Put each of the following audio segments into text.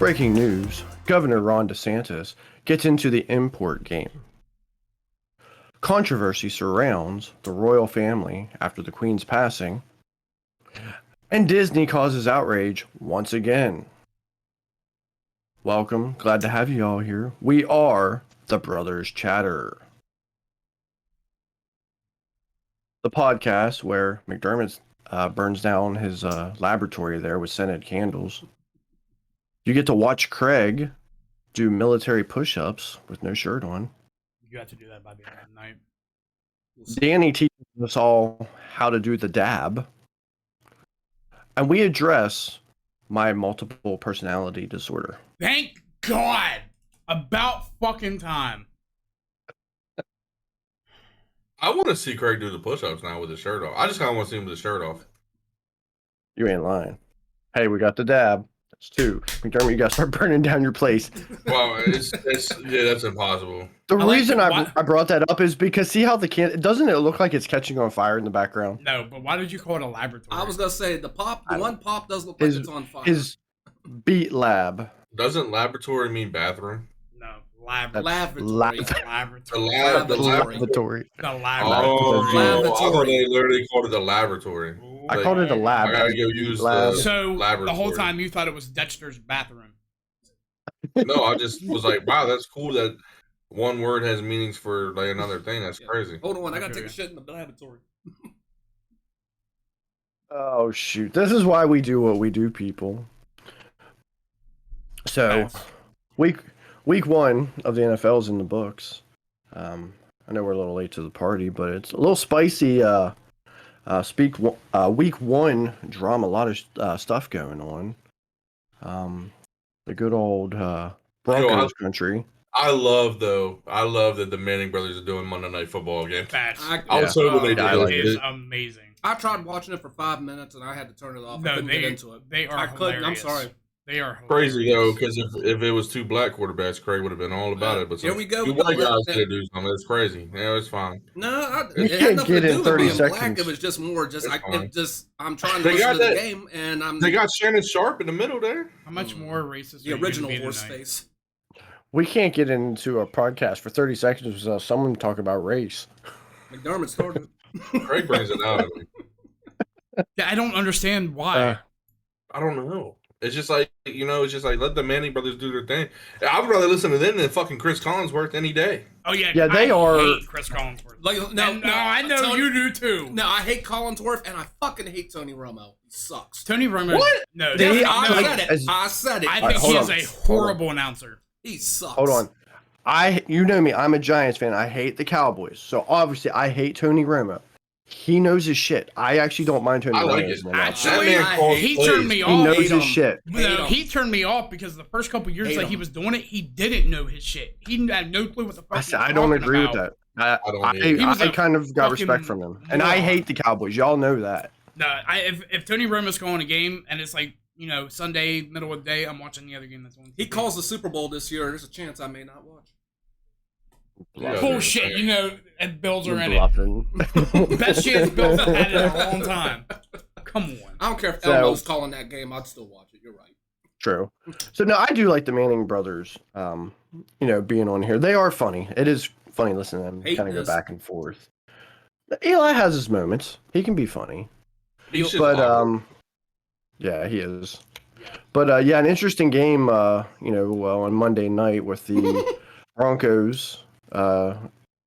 Breaking news, Governor Ron DeSantis gets into the import game. Controversy surrounds the royal family after the Queen's passing. And Disney causes outrage once again. Welcome, glad to have you all here. We are the Brothers Chatter. The podcast where McDermott burns down his laboratory there with scented candles. You get to watch Craig do military push-ups with no shirt on. You have to do that by the end of the night. Danny teaches us all how to do the dab. And we address my multiple personality disorder. Thank God! About fucking time. I want to see Craig do the push-ups now with his shirt off. I just kind of want to see him with his shirt off. You ain't lying. Hey, we got the dab. That's two. McDermott, you gotta start burning down your place. Well, yeah, that's impossible. The reason I brought that up is because see how the can doesn't it look like it's catching on fire in the background? No, but why did you call it a laboratory? I was gonna say the one pop does look like it's on fire. His beat lab. Doesn't laboratory mean bathroom? No, laboratory. The laboratory. I thought they literally called it the laboratory. I called it a lab. I gotta go use lab. So laboratory. The whole time you thought it was Dexter's bathroom. No, I just was like, wow, that's cool that one word has meanings for like another thing. That's crazy. Hold on, I gotta take a shit in the laboratory. Oh shoot! This is why we do what we do, people. So, week one of the NFL is in the books. I know we're a little late to the party, but it's a little spicy. Week one drama, a lot of stuff going on. The good old Broncos country. I love that the Manning brothers are doing Monday Night Football again. I was hoping they did. It is amazing. I tried watching it for 5 minutes and I had to turn it off. I couldn't get into it. They are hilarious. I'm sorry. They are hilarious. Crazy though, because if it was two black quarterbacks, Craig would have been all about it. But here we go. You white guys did do something. It's crazy. Yeah, it's fine. No, you it had nothing get to in do 30 with being seconds. black. It was just more I'm trying to listen to the game and They got Shannon Sharp in the middle there. How much more racist? The original horse face. We can't get into a podcast for 30 seconds without someone talking about race. McDermott started. Craig brings it out of me. I don't understand why. I don't know. It's just like, let the Manning brothers do their thing. I would rather listen to them than fucking Chris Collinsworth any day. Oh, yeah. Yeah, they are. Hate Chris Collinsworth. No, I know Tony, you do too. No, I hate Collinsworth and I fucking hate Tony Romo. He sucks. Tony Romo. What? No, I said it. I think he is a horrible announcer. He sucks. Hold on. You know me, I'm a Giants fan. I hate the Cowboys. So obviously I hate Tony Romo. He knows his shit. I actually don't mind Tony Romo. Actually, he turned me off. He knows his shit. No, he turned me off because the first couple years that he was doing it, he didn't know his shit. He had no clue what the fuck. I don't agree with that. I kind of got respect from him, and I hate the Cowboys. Y'all know that. No, if Tony Romo's calling a game and it's like Sunday middle of the day, I'm watching the other game that's on. He calls the Super Bowl this year. There's a chance I may not watch. Yeah, bullshit, and Bills are in it. Best chance Bills have had in a long time. Come on. I don't care if Elmo's calling that game. I'd still watch it. You're right. True. So no, I do like the Manning brothers. Being on here, they are funny. It is funny listening to them kind of go back and forth. Eli has his moments. He can be funny. Yeah, he is. But an interesting game. On Monday night with the Broncos.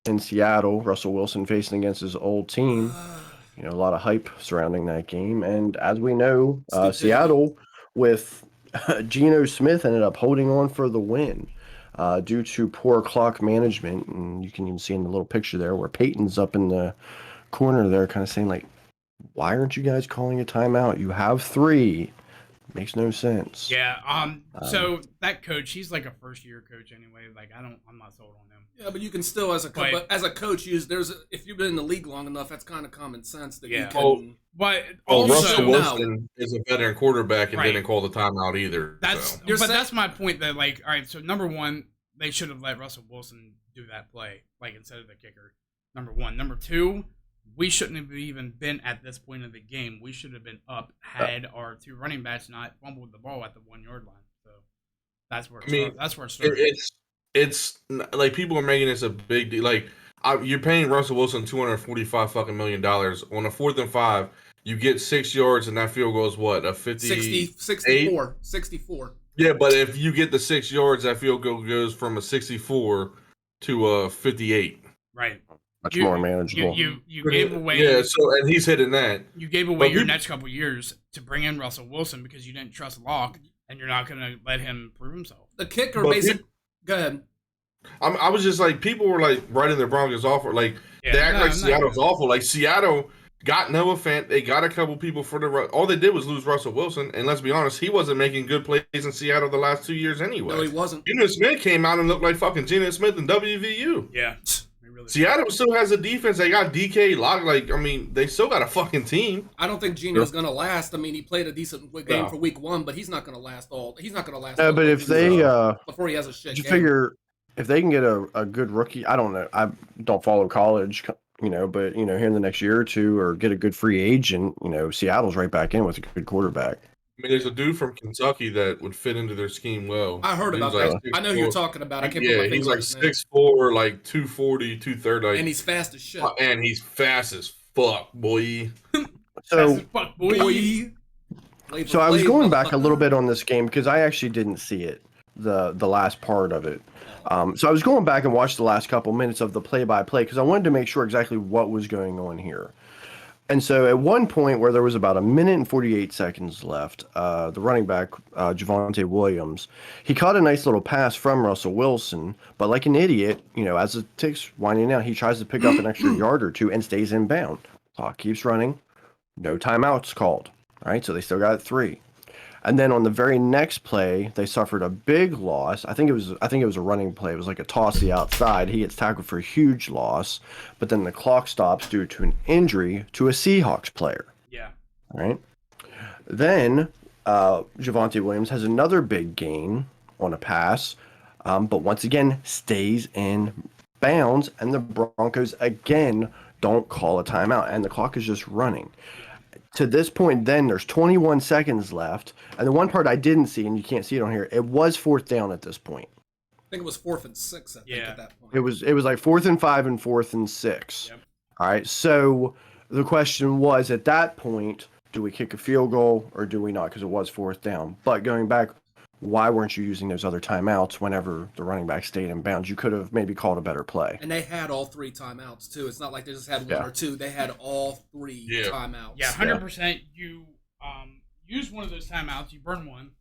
In Seattle, Russell Wilson facing against his old team. A lot of hype surrounding that game. And as we know, Seattle with Geno Smith ended up holding on for the win due to poor clock management. And you can even see in the little picture there where Peyton's up in the corner there kind of saying like, why aren't you guys calling a timeout? You have 3. Makes no sense. Yeah. So that coach, he's like a first-year coach anyway. Like I'm not sold on him. Yeah, but you can still as a coach if you've been in the league long enough, that's kind of common sense that you can. Russell Wilson is a veteran quarterback and didn't call the timeout either. That's my point. That all right. So number one, they should have let Russell Wilson do that play, instead of the kicker. Number one. Number two. We shouldn't have even been at this point of the game. We should have been up had our 2 running backs not fumbled the ball at the 1 yard line. So That's where I mean, that's where it started. it's like people are making this a big deal. Like you're paying Russell Wilson $245 million on a 4th and 5. You get 6 yards, and that field goal is what, a 64. Yeah, but if you get the 6 yards, that field goal goes from a 64 to a 58. Right. Much more manageable. You gave away. Yeah, so and he's hitting that. You gave away your next couple years to bring in Russell Wilson because you didn't trust Locke, and you're not going to let him prove himself. The kicker, basically. Go ahead. I was just like, people were like writing the Broncos off, like they act like Seattle's awful. Like Seattle got Noah Fant, they got a couple people for the all they did was lose Russell Wilson, and let's be honest, he wasn't making good plays in Seattle the last 2 years anyway. No, he wasn't. Geno Smith came out and looked like fucking Geno Smith in WVU. Yeah. Seattle still has a defense. They got DK Lock. Like, I mean, they still got a fucking team. I don't think Geno's going to last. I mean, he played a decent game for week 1, but he's not going to last all. He's not going to last. No, but if they before he has a shit you game. figure if they can get a good rookie, I don't know. I don't follow college, but here in the next year or two, or get a good free agent, Seattle's right back in with a good quarterback. I mean, there's a dude from Kentucky that would fit into their scheme well. I heard about that. I know who you're talking about. I can't put my he's finger like on his name. 6'4", like 240, 230. Like, and he's fast as shit. And he's fast as fuck, boy. So, boy. So I was going back a little bit on this game because I actually didn't see it, the last part of it. So I was going back and watched the last couple minutes of the play-by-play because I wanted to make sure exactly what was going on here. And so at one point where there was about 1 minute and 48 seconds left, the running back, Javonte Williams, he caught a nice little pass from Russell Wilson, but like an idiot, as the tick's winding down, he tries to pick up an extra yard or two and stays inbound. Clock keeps running. No timeouts called. All right, so they still got 3. And then on the very next play, they suffered a big loss. I think it was a running play. It was like a toss to the outside. He gets tackled for a huge loss, but then the clock stops due to an injury to a Seahawks player. Yeah. All right. Then Javonte Williams has another big gain on a pass, but once again stays in bounds, and the Broncos again don't call a timeout, and the clock is just running. To this point, then there's 21 seconds left, and the one part I didn't see, and you can't see it on here, it was 4th down at this point. I think it was 4th and 6. I think at that point it was like 4th and 5 and 4th and 6. Yep. All right. So the question was at that point, do we kick a field goal or do we not? Because it was 4th down. But going back, why weren't you using those other timeouts whenever the running back stayed in bounds? You could have maybe called a better play. And they had all 3 timeouts too. It's not like they just had 1 or 2. They had all 3 timeouts. Yeah, 100%. You use one of those timeouts. You burn one.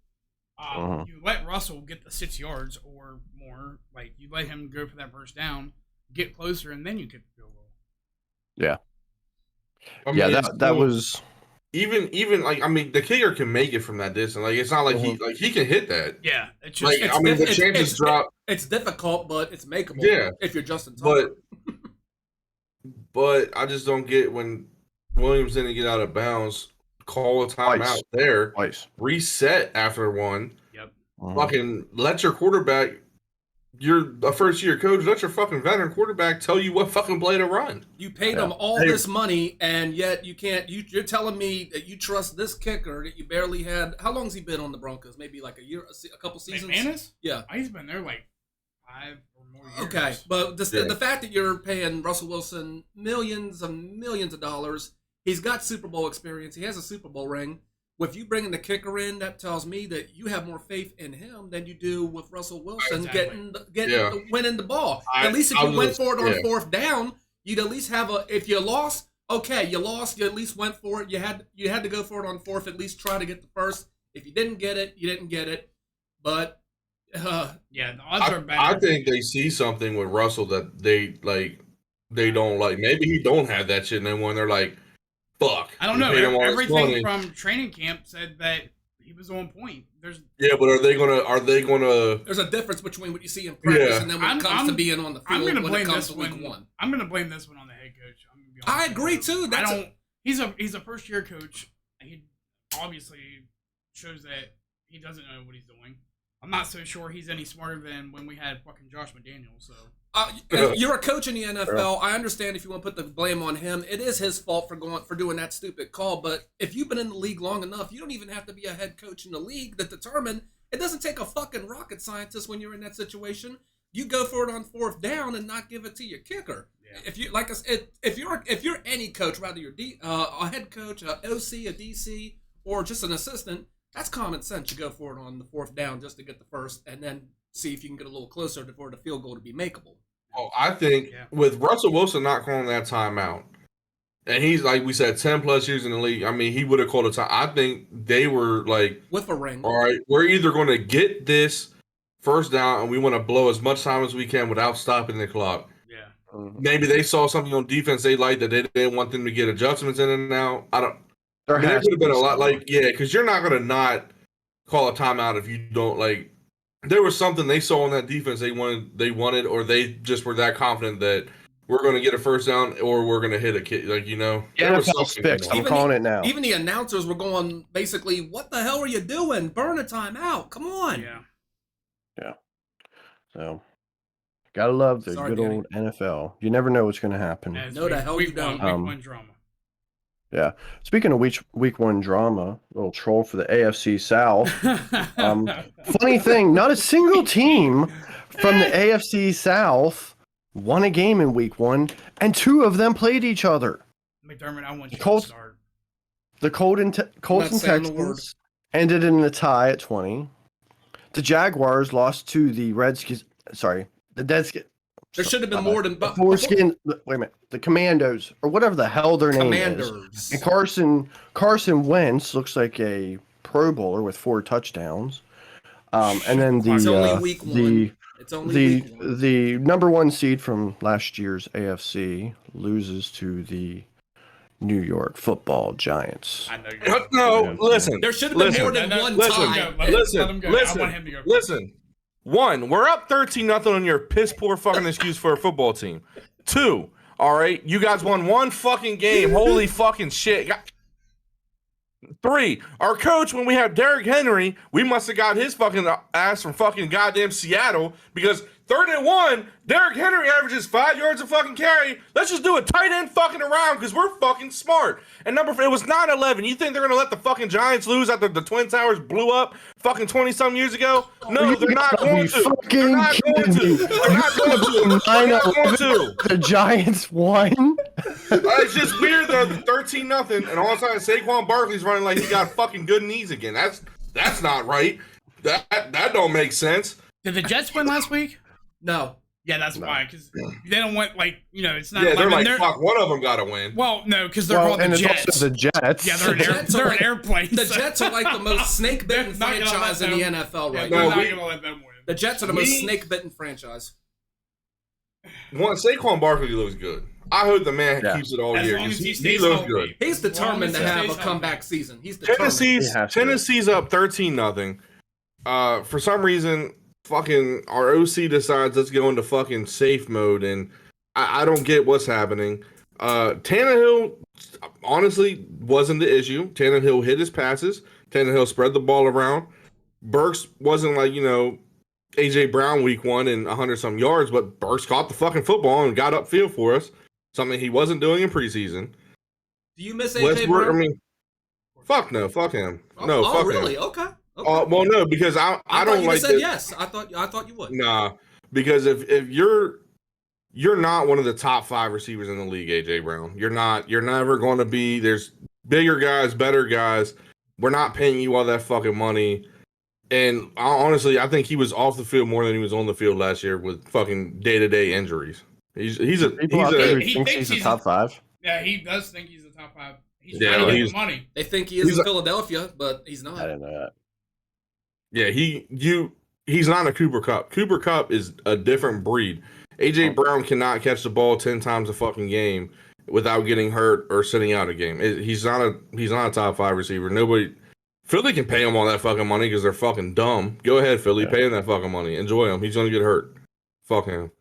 You let Russell get the 6 yards or more. Like you let him go for that first down, get closer, and then you kick the field goal. Yeah. I mean, that was. Even like, I mean, the kicker can make it from that distance. Like, it's not like he can hit that. Yeah, it's just the chances drop. It's difficult, but it's makeable. Yeah, if you're Justin Tucker. But I just don't get when Williams didn't get out of bounds. Call a timeout there. Twice. Reset after one. Yep. Fucking let your quarterback. You're a first-year coach. Let your fucking veteran quarterback tell you what fucking play to run. You paid him all this money, and yet you can't. You're telling me that you trust this kicker that you barely had. How long's he been on the Broncos? Maybe like a year, a couple seasons. McManus? Yeah, he's been there like 5 or more years. Okay, but the fact that you're paying Russell Wilson millions and millions of dollars, he's got Super Bowl experience. He has a Super Bowl ring. With you bringing the kicker in, that tells me that you have more faith in him than you do with Russell Wilson winning the ball. At least if you went for it on 4th down, you'd at least have a. If you lost, okay, you lost. You at least went for it. You had to go for it on 4th. At least try to get the first. If you didn't get it, you didn't get it. But the odds are bad. I think they see something with Russell that they don't like. Maybe he don't have that shit, and then when they're like, fuck. I don't know. Everything from training camp said that he was on point. But are they gonna? There's a difference between what you see in practice and then when it comes to being on the field. I'm when it comes to week 1. I'm gonna blame this one on the head coach. I agree too. He's a first year coach. He obviously shows that he doesn't know what he's doing. I'm not so sure he's any smarter than when we had fucking Josh McDaniels. So. You're a coach in the NFL. I understand if you want to put the blame on him. It is his fault for doing that stupid call. But if you've been in the league long enough, you don't even have to be a head coach in the league to determine It doesn't take a fucking rocket scientist when you're in that situation. You go for it on 4th down and not give it to your kicker. Yeah. If you like I said, if you're any coach, rather you're a head coach, a OC, a DC, or just an assistant, that's common sense. You go for it on the 4th down just to get the first, and then see if you can get a little closer for the field goal to be makeable. Oh, I think with Russell Wilson not calling that timeout, and he's like we said, 10+ years in the league. I mean, he would have called a time. I think they were like with a ring. All right, we're either going to get this first down, and we want to blow as much time as we can without stopping the clock. Yeah. Maybe they saw something on defense they liked that they didn't want them to get adjustments in and out. I don't. There could have been a lot because you're not going to not call a timeout if you don't like. There was something they saw on that defense they wanted, or they just were that confident that we're going to get a first down or we're going to hit a kid. Like, you know, NFL's fixed. I'm calling it now. Even the announcers were going basically, "What the hell are you doing? Burn a timeout! Come on!" Yeah. So, gotta love the good old NFL. You never know what's going to happen. No, the hell you don't. Week one drama. Yeah. Speaking of week one drama, a little troll for the AFC South. Funny thing, not a single team from the AFC South won a game in week one, and 2 of them played each other. McDermott, I want you to start. The Colts and Texans ended in a tie at 20. The Jaguars lost to the Redskins. Sorry, the Deadskins. There should have been more than Foreskin. Wait a minute, the Commandos or whatever the hell their name is. And Carson Wentz looks like a Pro Bowler with 4 touchdowns. And then the number 1 seed from last year's AFC loses to the New York Football Giants. I know no, listen. There should have been more than one tie. Listen. 1, we're up 13-0 on your piss poor fucking excuse for a football team. 2, all right, you guys won 1 fucking game. Holy fucking shit. 3, our coach, when we have Derrick Henry, we must have got his fucking ass from fucking goddamn Seattle because 3rd and 1, Derrick Henry averages 5 yards a fucking carry. Let's just do a tight end fucking around because we're fucking smart. And it was 9-11. You think they're going to let the fucking Giants lose after the Twin Towers blew up fucking 20-some years ago? No, they're not going to. They're not going to. They're not going to. They're not going to. The Giants won? It's just weird though, 13-0, and all of a sudden Saquon Barkley's running like he got fucking good knees again. That's not right. That don't make sense. Did the Jets win last week? No. Yeah, that's why, because they don't want, it's not. Yeah, they're like, fuck, one of them got to win. Well, no, because they're called the Jets. Also the Jets. Yeah, they're an airplane. The Jets are like the most snake-bitten franchise in the NFL right now. We're not going to let them win. The Jets are the most snake-bitten franchise. Saquon Barkley looks good. I hope the man keeps it all year. He looks good. He's determined to have a comeback season. He's determined. Tennessee's up 13-0. For some reason, fucking our OC decides let's go into fucking safe mode, and I don't get what's happening. Tannehill honestly wasn't the issue. Tannehill hit his passes. Tannehill spread the ball around. Burks wasn't like, AJ Brown week 1 and 100-some yards, but Burks caught the fucking football and got upfield for us. Something he wasn't doing in preseason. Do you miss AJ Brown? Fuck no, fuck him. Fuck really? him. Okay. Well, no, because I don't like. Said yes. I thought you would. Nah, because if you're not one of the top 5 receivers in the league, AJ Brown. You're not. You're never going to be. There's bigger guys, better guys. We're not paying you all that fucking money. And honestly, I think he was off the field more than he was on the field last year with fucking day-to-day injuries. He thinks he's a top 5. Yeah, he does think he's a top 5. He's trying to get the money. They think he is in Philadelphia, but he's not. I didn't know that. Yeah, he's not a Cooper Kupp. Cooper Kupp is a different breed. AJ Brown cannot catch the ball 10 times a fucking game without getting hurt or sitting out a game. He's not a top 5 receiver. Philly can pay him all that fucking money because they're fucking dumb. Go ahead, Philly, pay him that fucking money. Enjoy him. He's gonna get hurt. Fuck him.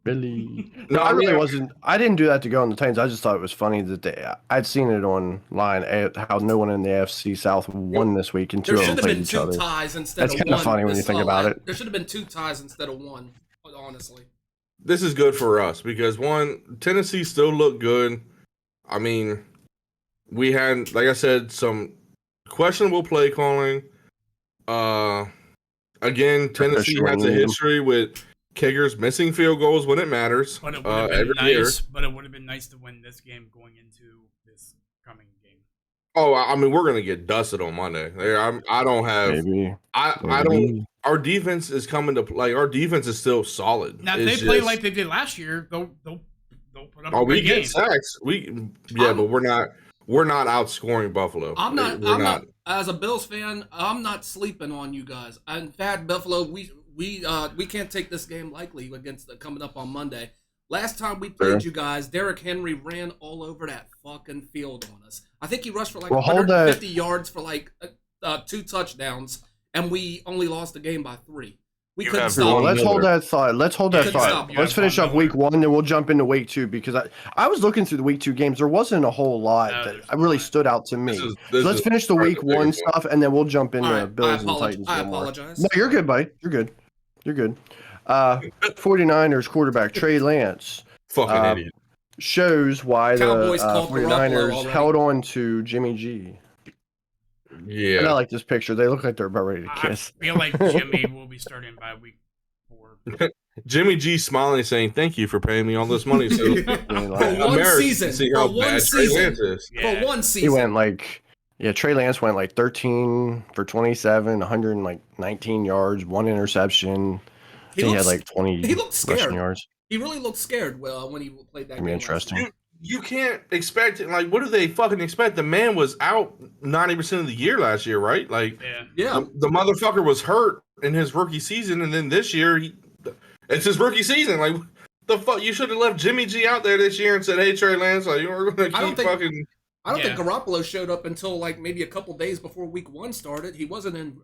Really? No, I really wasn't. I didn't do that to go on the Titans. I just thought it was funny that I'd seen it online how no one in the AFC South won this week and 2 of them played each other. That's kind of funny when you think about it. There should have been 2 ties instead of 1. Honestly, this is good for us because Tennessee still looked good. I mean, we had, like I said, some questionable play calling. again, Tennessee has a history with kickers missing field goals when it matters. But it would have been nice. But it would have been nice to win this game going into this coming game. Oh, I mean, we're gonna get dusted on Monday. I don't have. Maybe. I don't. Our defense is coming to like. Our defense is still solid. Now, if they play like they did last year, they'll put up. We get sacks. But we're not outscoring Buffalo. I'm not. As a Bills fan, I'm not sleeping on you guys. In fact, Buffalo, we can't take this game lightly against coming up on Monday. Last time we played you guys, Derrick Henry ran all over that fucking field on us. I think he rushed for like 150 yards for like 2 touchdowns, and we only lost the game by 3. We couldn't stop him. Let's hold that thought. Let's finish up week 1, then we'll jump into week 2, because I was looking through the week 2 games. There wasn't a whole lot that really stood out to me. So let's finish the week 1 stuff, and then we'll jump into Bills and Titans. I apologize. No, you're good, buddy. You're good. 49ers quarterback Trey Lance fucking idiot shows why the 49ers held on to Jimmy G. Yeah, and I like this picture. They look like they're about ready to kiss. I feel like Jimmy will be starting by week 4. Jimmy G smiling, saying, "Thank you for paying me all this money." So for one season, for one season, he went Trey Lance went like 13 for 27, 119 yards, 1 interception. He had like 20 rushing yards. He really looked scared when he played that game. Interesting. You can't expect it. Like, what do they fucking expect? The man was out 90% of the year last year, right? Like, yeah. The motherfucker was hurt in his rookie season, and then this year it's his rookie season. Like, the fuck, you should have left Jimmy G out there this year and said, "Hey, Trey Lance, like, we're gonna keep fucking." I don't think Garoppolo showed up until like maybe a couple days before week 1 started. He wasn't in.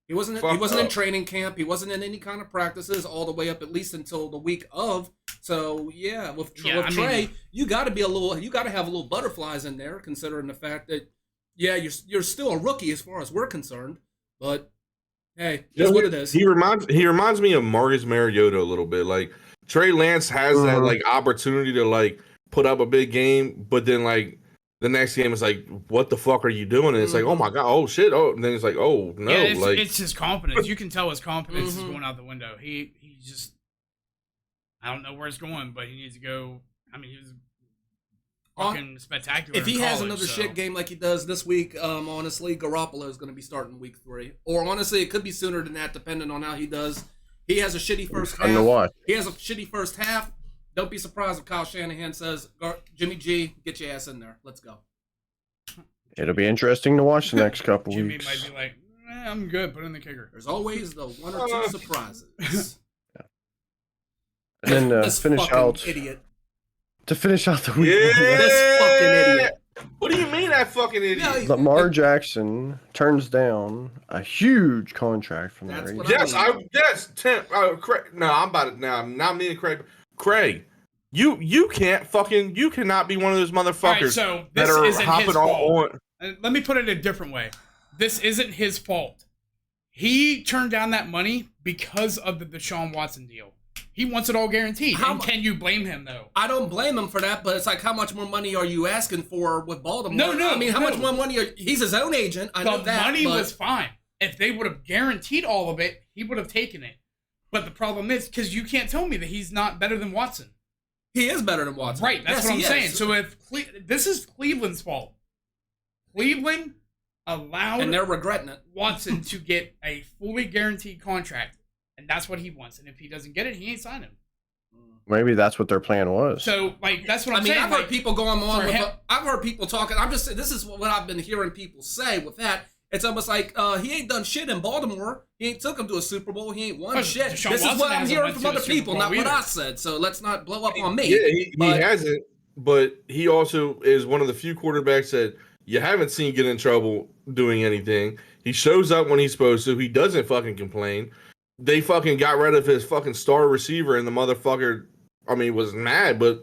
He wasn't in training camp. He wasn't in any kind of practices all the way up at least until the week of. So with Trey, you got to be you got to have a little butterflies in there, considering the fact that you're still a rookie as far as we're concerned. But hey, that's what it is. He reminds me of Marcus Mariota a little bit. Like Trey Lance has that like opportunity to like put up a big game, but then like the next game is like, what the fuck are you doing? And it's like, oh my god, oh shit, oh, and then it's like, oh no, it's his confidence. You can tell his confidence is going out the window. He just, I don't know where it's going, but he needs to go. I mean, he was fucking spectacular. If he has another shit game like he does this week, honestly, Garoppolo is going to be starting week 3. Or honestly, it could be sooner than that, depending on how he does. He has a shitty first half. He has a shitty first half. Don't be surprised if Kyle Shanahan says, "Jimmy G, get your ass in there. Let's go." It'll be interesting to watch the next couple Jimmy weeks. Jimmy might be like, "I'm good. Put in the kicker." There's always the 1 or 2 surprises. And then this finish out idiot. To finish out the week. This fucking idiot. What do you mean that fucking idiot? Lamar Jackson turns down a huge contract from the Ravens. Yes, Tim. Craig. No, I'm about it now. I'm not me and Craig. Craig, you cannot be one of those motherfuckers that are hopping on. Let me put it a different way. This isn't his fault. He turned down that money because of the Deshaun Watson deal. He wants it all guaranteed. Can you blame him, though? I don't blame him for that, but it's like, how much more money are you asking for with Baltimore? No. I mean, how much more money he's his own agent. I know that. The money was fine. If they would have guaranteed all of it, he would have taken it. But the problem is, because you can't tell me that he's not better than Watson. He is better than Watson. Right, that's what I'm saying. So if this is Cleveland's fault. Cleveland allowed and they're regretting it. Watson to get a fully guaranteed contract, and that's what he wants. And if he doesn't get it, he ain't signing him. Maybe that's what their plan was. So, that's what I'm saying. I've heard people going on with I've heard people talking. I'm just saying, this is what I've been hearing people say with that. It's almost like he ain't done shit in Baltimore. He ain't took him to a Super Bowl. He ain't won shit. This is what I'm hearing from other people, not what I said. So let's not blow up on me. Yeah, he hasn't, but he also is one of the few quarterbacks that you haven't seen get in trouble doing anything. He shows up when he's supposed to. He doesn't fucking complain. They fucking got rid of his fucking star receiver, and the motherfucker, was mad, but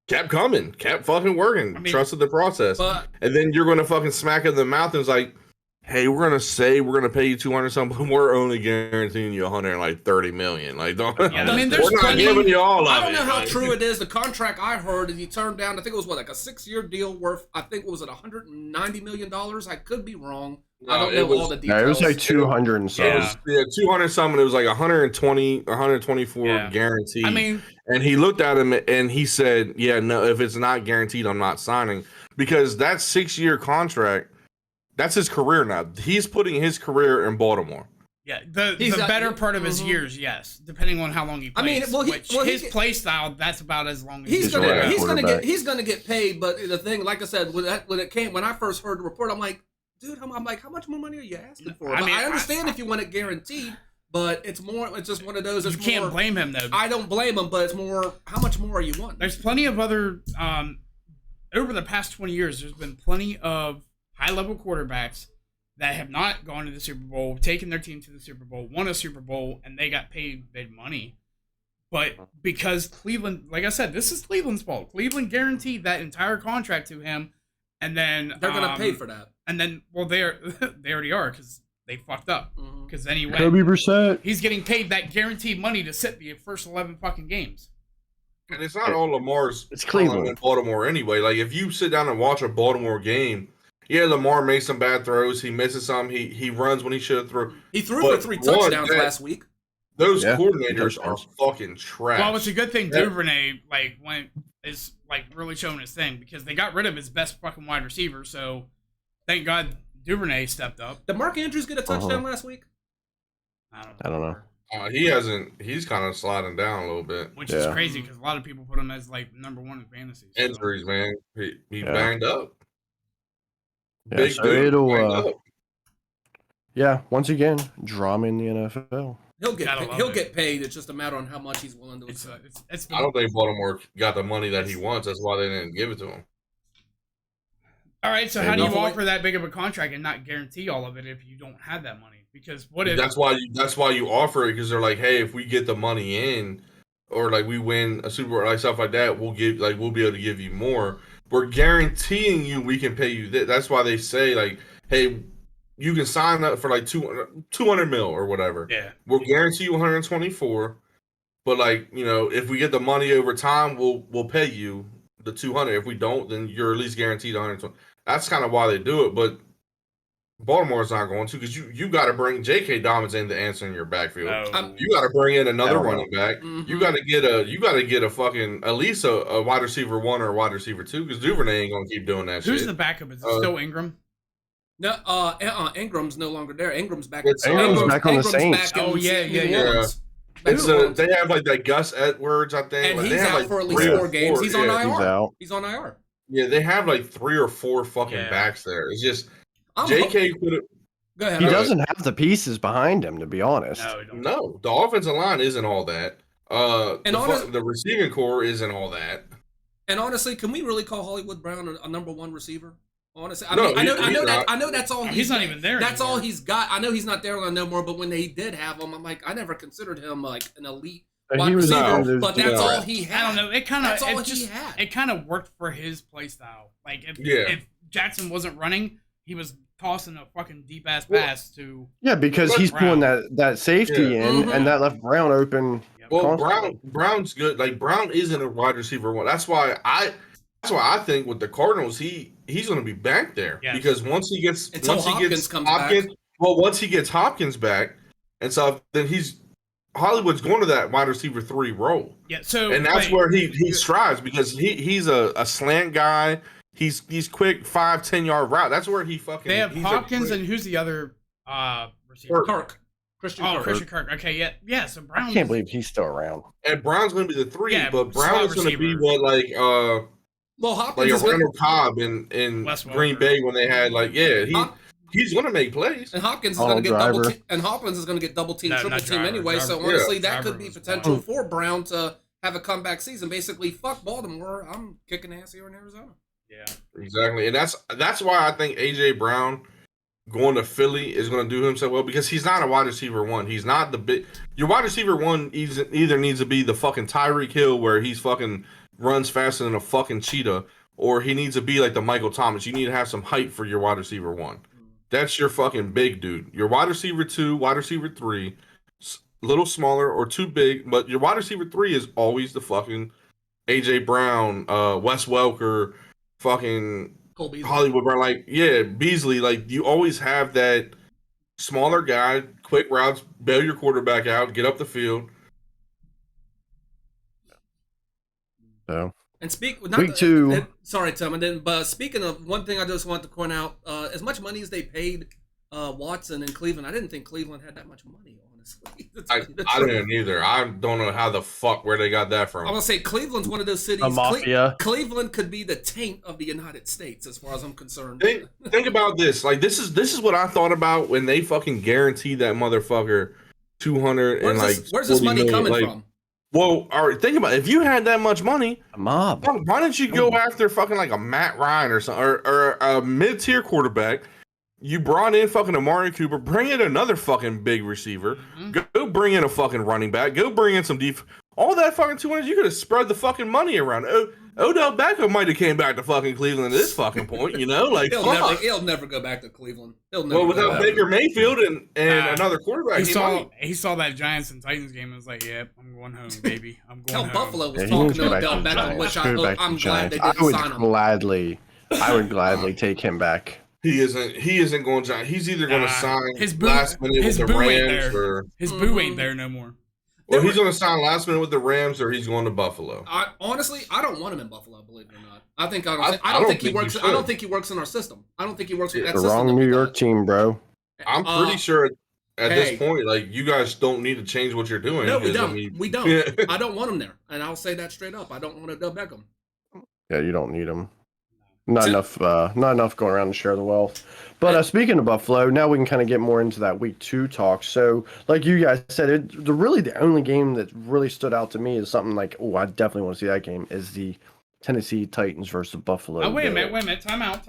kept coming, kept fucking working, trusted the process. And then you're going to fucking smack him in the mouth and it's like, hey, we're gonna pay you 200 something, but we're only guaranteeing you 130 million. Like, don't. Yeah, we're not giving you all of it. I don't know how true it is. The contract I heard is he turned down. I think it was like a 6-year deal worth. I think what was it, $190 million. I could be wrong, I don't know all the details. Yeah, it was like 200 and something. Yeah, 200 something. It was like 120, 124 guaranteed. I mean, and he looked at him and he said, "Yeah, no, if it's not guaranteed, I'm not signing because that 6-year contract, that's his career now. He's putting his career in Baltimore." Yeah, the better part of his years, yes, depending on how long he plays. I mean, his play style, that's about as long as he's gonna get paid. But the thing, like I said, when I first heard the report, I'm like, dude, how much more money are you asking for? I mean, I understand if you want it guaranteed, but it's just one of those. You can't blame him though. I don't blame him, but it's more, how much more are you wanting? There's plenty of other. Over the past 20 years, there's been plenty of high-level quarterbacks that have not gone to the Super Bowl, taken their team to the Super Bowl, won a Super Bowl, and they got paid big money. But because Cleveland, like I said, this is Cleveland's fault. Cleveland guaranteed that entire contract to him, and then they're going to pay for that. And then, well, they already are because they fucked up. Because then Kobe Brissett. He's getting paid that guaranteed money to sit the first 11 fucking games. And it's not all Lamar's. It's Cleveland and Baltimore anyway. Like if you sit down and watch a Baltimore game, yeah, Lamar makes some bad throws. He misses some. He runs when he should have thrown. He threw for 3 touchdowns last week. Those coordinators are fucking trash. Well, it's a good thing Duvernay is really showing his thing because they got rid of his best fucking wide receiver. So thank God Duvernay stepped up. Did Mark Andrews get a touchdown last week? I don't know. He hasn't. He's kind of sliding down a little bit, which is crazy because a lot of people put him as number 1 in fantasy. So. Injuries, man. He banged up. Yeah, Big so dude, it'll. Once again, drama in the NFL. He'll get paid. It's just a matter on how much he's willing to accept. I don't think Baltimore got the money that he wants. That's why they didn't give it to him. All right, so how do you offer that big of a contract and not guarantee all of it if you don't have that money? Because what if that's why you offer it, because they're like, hey, if we get the money in, or like we win a Super Bowl, like stuff like that, we'll be able to give you more. We're guaranteeing you we can pay you. That's why they say like, hey, you can sign up for like 200 mil or whatever. Yeah, we'll guarantee you 124, but like if we get the money over time, we'll pay you the 200. If we don't, then you're at least guaranteed 120. That's kind of why they do it, but Baltimore's not going to, because you got to bring J.K. Dobbins in to answer in your backfield. You got to bring in another running back. Mm-hmm. You got to get a fucking at least a wide receiver 1 or a wide receiver 2, because Duvernay ain't gonna keep doing that. Who's shit. the backup? Is it still Ingram? No, Ingram's no longer there. Ingram's back. Ingram's back on the Saints. Yeah. They have like that Gus Edwards, I think, and he's out for at least 4 games. He's on IR. He's on IR. Yeah, they have like 3 or 4 fucking backs there. It's just J.K. could have. Go ahead. He doesn't have the pieces behind him, to be honest. No, the offensive line isn't all that. The receiving core isn't all that. And honestly, can we really call Hollywood Brown a number 1 receiver? Honestly, I know that's all he's not even there. That's all he's got. I know he's not there no more. But when they did have him, I'm like, I never considered him like an elite wide receiver. But that's all he had. I don't know. It kind of worked for his play style. Like if Jackson wasn't running, he was tossing a fucking deep ass pass to. Yeah, because he's pulling that safety in, and that left Brown open. Well, Brown's good. Like Brown isn't a wide receiver 1. That's why I think with the Cardinals, he's going to be back there because once he gets Hopkins back and stuff, then Hollywood's going to that wide receiver 3 role. Yeah, so and that's where he strives, because he's a slant guy. He's quick, 5-10 yard route. That's where he fucking. They have Hopkins and who's the other receiver? Christian Kirk. Okay, yeah. So Brown. I can't believe he's still around. And Brown's going to be the 3, but Brown is going to be what Hopkins like a Randall Cobb in Green Bay when they had he's going to make plays. And Hopkins is going to get double team, triple team anyway. So honestly, that could be potential for Brown to have a comeback season. Basically, fuck Baltimore. I'm kicking ass here in Arizona. Yeah, exactly, and that's why I think AJ Brown going to Philly is going to do himself well, because he's not a wide receiver 1. He's not the big. Your wide receiver 1 either needs to be the fucking Tyreek Hill, where he's fucking runs faster than a fucking cheetah, or he needs to be like the Michael Thomas. You need to have some height for your wide receiver 1. That's your fucking big dude. Your wide receiver 2, wide receiver 3, a little smaller or too big, but your wide receiver 3 is always the fucking AJ Brown, Wes Welker, fucking Cole Beasley. Hollywood Brown, like Beasley, like you always have that smaller guy, quick routes, bail your quarterback out, get up the field. So And week 2. Sorry, Tim. And then, but speaking of one thing, I just wanted to point out: as much money as they paid Watson in Cleveland, I didn't think Cleveland had that much money. Honestly, I didn't either. I don't know how the fuck where they got that from. I want to say Cleveland's one of those cities. A mafia. Cleveland could be the taint of the United States, as far as I'm concerned. Think about this. Like this is what I thought about when they fucking guaranteed that motherfucker 200 and like. Where's this money coming from? Well, all right. Think about it. If you had that much money, A mob. why don't you go after fucking like a Matt Ryan or something, or a mid-tier quarterback? You brought in fucking Amari Cooper, bring in another fucking big receiver, go bring in a fucking running back, go bring in some all that fucking 200, you could have spread the fucking money around. Odell Beckham might have came back to fucking Cleveland at this fucking point, you know? Like, he'll never go back to Cleveland. Without Baker Mayfield and another quarterback, he saw that Giants and Titans game and was like, "Yep, I'm going home, baby. I'm going home." Buffalo was talking to Odell Beckham, which I'm glad they didn't sign him. I would gladly take him back. He isn't going to. He's either going to sign his boo, last minute with the Rams, or his boo ain't there no more. Or he's going to sign last minute with the Rams, or he's going to Buffalo. Honestly, I don't want him in Buffalo. Believe it or not, I don't think he works. I don't think he works in our system. I don't think he works with that the system. wrong New York team, bro. I'm pretty sure at this point, like you guys don't need to change what you're doing. No, we don't. We don't. I don't want him there, and I'll say that straight up. I don't want Odell Beckham. Yeah, you don't need him. Not enough going around to share the wealth. But speaking of Buffalo, now we can kind of get more into that week 2 talk. So, like you guys said, the only game that really stood out to me is something like, oh, I definitely want to see that game, is the Tennessee Titans versus Buffalo. Oh, wait a minute. Time out.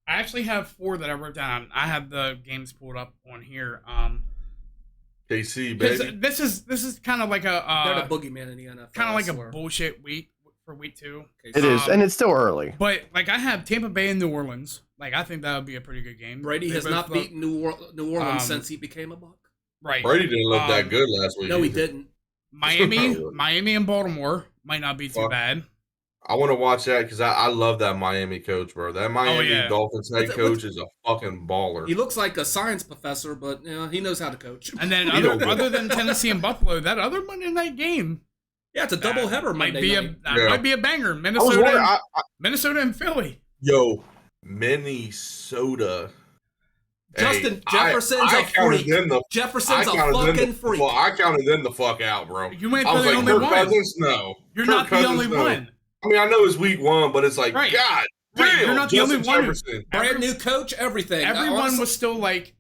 I actually have 4 that I wrote down. I have the games pulled up on here. KC, baby. This is kind of like they're the boogeyman in the NFL. Kind of like a bullshit week for week 2. It is, and it's still early. But like I have Tampa Bay and New Orleans. Like I think that would be a pretty good game. Brady has not beaten New Orleans since he became a Buck. Right. Brady didn't look that good last week. No, he didn't. Miami and Baltimore might not be too bad. I want to watch that because I love that Miami coach, bro. That Miami Dolphins head coach is a fucking baller. He looks like a science professor, but he knows how to coach. And then other than Tennessee and Buffalo, that other Monday night game. Yeah, it's a doubleheader. Might be a banger. Minnesota and Philly. Yo, Minnesota. Justin Jefferson's a freak. Jefferson's a fucking freak. Well, I counted them the fuck out, bro. You ain't the only one. Cousins, no. You're not the only one. I mean, I know it's week 1, but it's like, God damn, you're not the only one. Brand new coach, everything. Everyone was still like,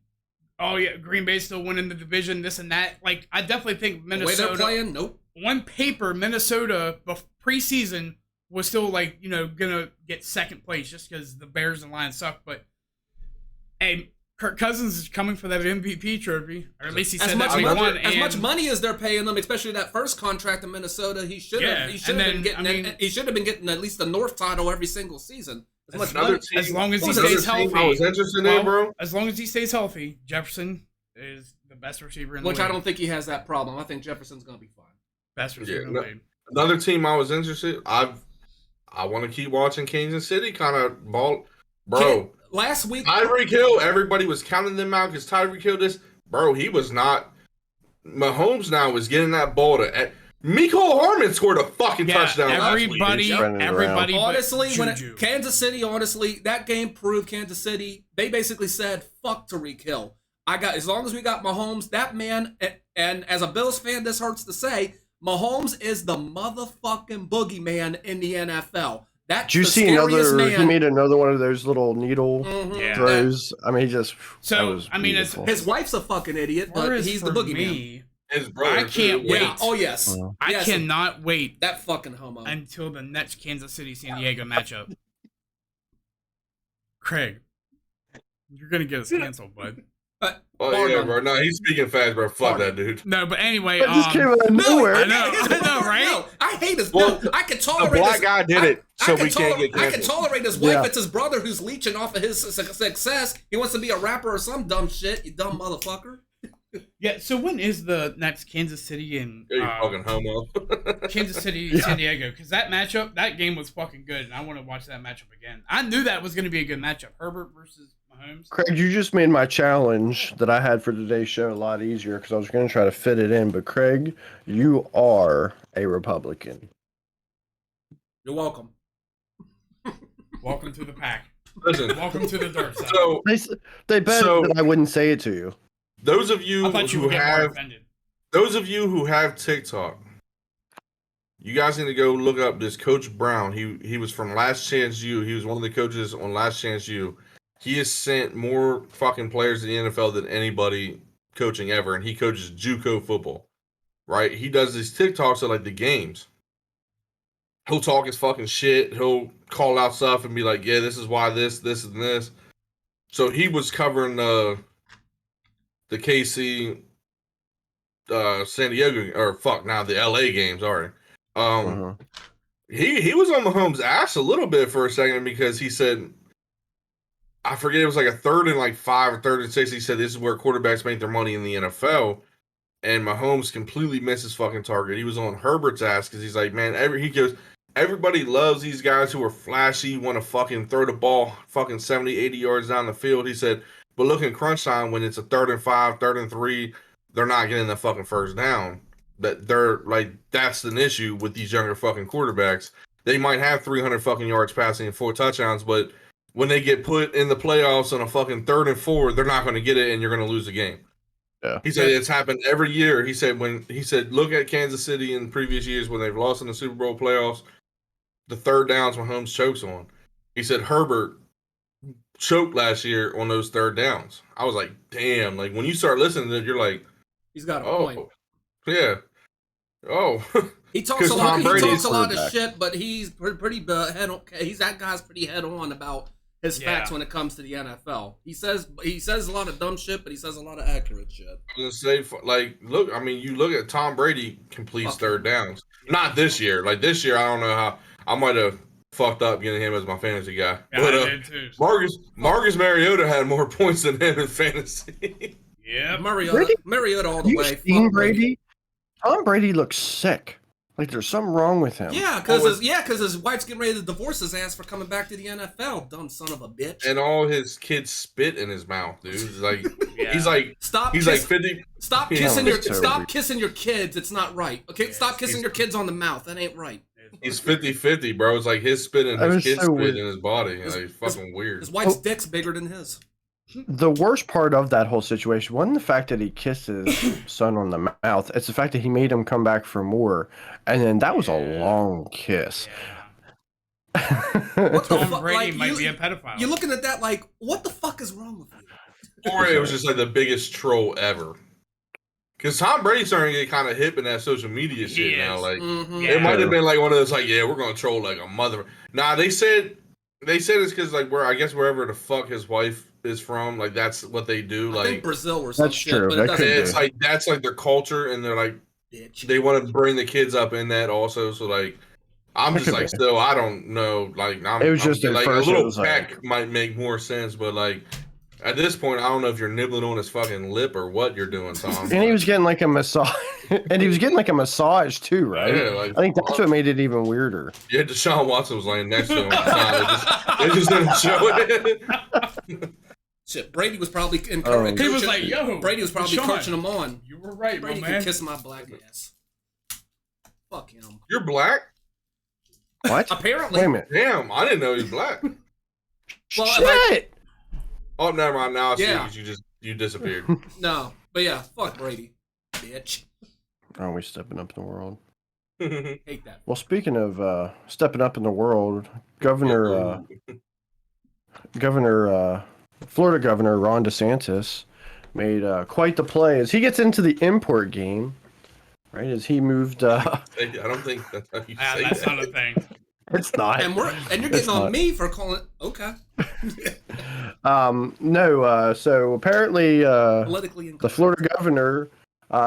oh yeah, Green Bay's still winning the division, this and that. Like, I definitely think Minnesota. The way they're playing, nope. On paper, Minnesota preseason was still like, gonna get second place just because the Bears and Lions suck. But hey, Kirk Cousins is coming for that MVP trophy, or at least he said that. As much money as they're paying them, especially that first contract in Minnesota, he should have been getting at least the North title every single season. As long as he stays healthy. I was interested in, bro. As long as he stays healthy, Jefferson is the best receiver in the league. Which I don't think he has that problem. I think Jefferson's gonna be fine. Best receiver in the league. Another team I was interested. I want to keep watching Kansas City kind of ball, bro. Last week, Tyreek Hill, everybody was counting them out because Tyreek Hill bro, he was not. Mahomes now was getting that ball to. Mecole Hardman scored a fucking touchdown. Everybody. Honestly, Kansas City, that game proved Kansas City. They basically said, "Fuck Tyreek Hill." As long as we got Mahomes, that man. And as a Bills fan, this hurts to say, Mahomes is the motherfucking boogeyman in the NFL. Did you see he made another one of those little needle throws? I mean, he just. So, I mean, his wife's a fucking idiot, but he's the boogeyman. His brother. I can't wait. Yeah. Oh, yes. I cannot wait. That fucking homo. Until the next Kansas City San Diego matchup. Craig, you're going to get us canceled, bud. Yeah, bro. No, he's speaking fast, bro. Fuck that dude. No, but anyway, that just came out of nowhere. I know, right? No, I hate his. I can tolerate. The black guy did it, so we can't get canceled. I can tolerate his wife. Yeah. It's his brother who's leeching off of his success. He wants to be a rapper or some dumb shit. You dumb motherfucker. Yeah. So when is the next Kansas City and You fucking homo. Kansas City, San Diego? Because that game was fucking good, and I want to watch that matchup again. I knew that was going to be a good matchup. Herbert versus Mahomes. Craig, you just made my challenge that I had for today's show a lot easier because I was going to try to fit it in. But Craig, you are a Republican. You're welcome. Welcome to the pack. Listen, Welcome to the dirt side. so They bet that I wouldn't say it to you. those of you I thought you who would get more have offended. TikTok, you guys need to go look up this Coach Brown. He was from Last Chance U. He was one of the coaches on Last Chance U. He has sent more fucking players to the NFL than anybody coaching ever, and he coaches JUCO football. Right? He does these TikToks at like the games. He'll talk his fucking shit. He'll call out stuff and be like, "Yeah, this is why this, and this." So he was covering the KC, San Diego, or the LA games. Sorry. He was on Mahomes' ass a little bit for a second because he said, I forget, it was like a 3rd and like 5 or 3rd and 6. He said this is where quarterbacks make their money in the NFL. And Mahomes completely missed his fucking target. He was on Herbert's ass because he's like, man, everybody loves these guys who are flashy, want to fucking throw the ball fucking 70, 80 yards down the field. He said, but look in crunch time when it's a 3rd and 5, 3rd and 3, they're not getting the fucking first down. That's an issue with these younger fucking quarterbacks. They might have 300 fucking yards passing and 4 touchdowns, but when they get put in the playoffs on a fucking 3rd and 4, they're not going to get it and you're going to lose the game. Yeah. He said it's happened every year. He said look at Kansas City in previous years when they've lost in the Super Bowl playoffs, the 3rd downs Mahomes chokes on. He said Herbert choked last year on those 3rd downs. I was like, damn. Like when you start listening to it, you're like, he's got a point. Yeah. Oh. He talks a lot Brady's of shit, but he's pretty head on. That guy's pretty head on about his facts when it comes to the NFL. He says a lot of dumb shit, but he says a lot of accurate shit. I was gonna say, like, look. I mean, you look at Tom Brady completes 3rd downs. Not this year. Like this year, I don't know how. I might have fucked up getting him as my fantasy guy. Yeah, but I did too. Marcus Mariota had more points than him in fantasy. Yeah, Mariota all the way. Seen Brady? Tom Brady looks sick. Like there's something wrong with him. Yeah, because his wife's getting ready to divorce his ass for coming back to the NFL. Dumb son of a bitch. And all his kids spit in his mouth, dude. Like he's like stop 50. Stop kissing your kids. It's not right. Okay, stop kissing your kids on the mouth. That ain't right. He's 50-50, bro. It's like his spit and his kid's spit in his body. It's fucking weird. His wife's dick's bigger than his. The worst part of that whole situation wasn't the fact that he kissed his son on the mouth. It's the fact that he made him come back for more. And then that was a long kiss. What the Tom Brady might be a pedophile. You're looking at that like, what the fuck is wrong with you? Or it was just like the biggest troll ever. Because Tom Brady's starting to get kind of hip in that social media shit now. Like, it might have been like one of those, like, yeah, we're going to troll like a mother. Nah, they said it's because, like, I guess wherever the fuck his wife is from, like, that's what they do. I think Brazil or something. That's true. But it's like, that's like their culture, and they're like, bitch. They want to bring the kids up in that also. So, like, I'm just like, still, I don't know. Like, it was just like a little peck might make more sense, but like, at this point, I don't know if you're nibbling on his fucking lip or what you're doing, Tom. And he was getting like a massage, and he was getting like a massage too, right? Yeah, like, I think that's what made it even weirder. Yeah, Deshaun Watson was laying next to him. They just didn't show it. Shit, Brady was probably encouraging. He was like, "Yo," Brady was probably coaching him on. You were right, Brady man. can kiss my black ass. Fuck him. You're black? What? Apparently. Wait a minute. Damn, I didn't know he was black. Well, Shit! Oh, never mind. Now I see you disappeared. No, but yeah, fuck Brady, bitch. Aren't we stepping up in the world? Hate that. Well, speaking of stepping up in the world, Florida Governor Ron DeSantis made quite the play as he gets into the import game, right? As he moved. I don't think that's how you say that's that. not a thing. It's not. And you're getting on me for calling it okay. No. So apparently, Politically the Florida governor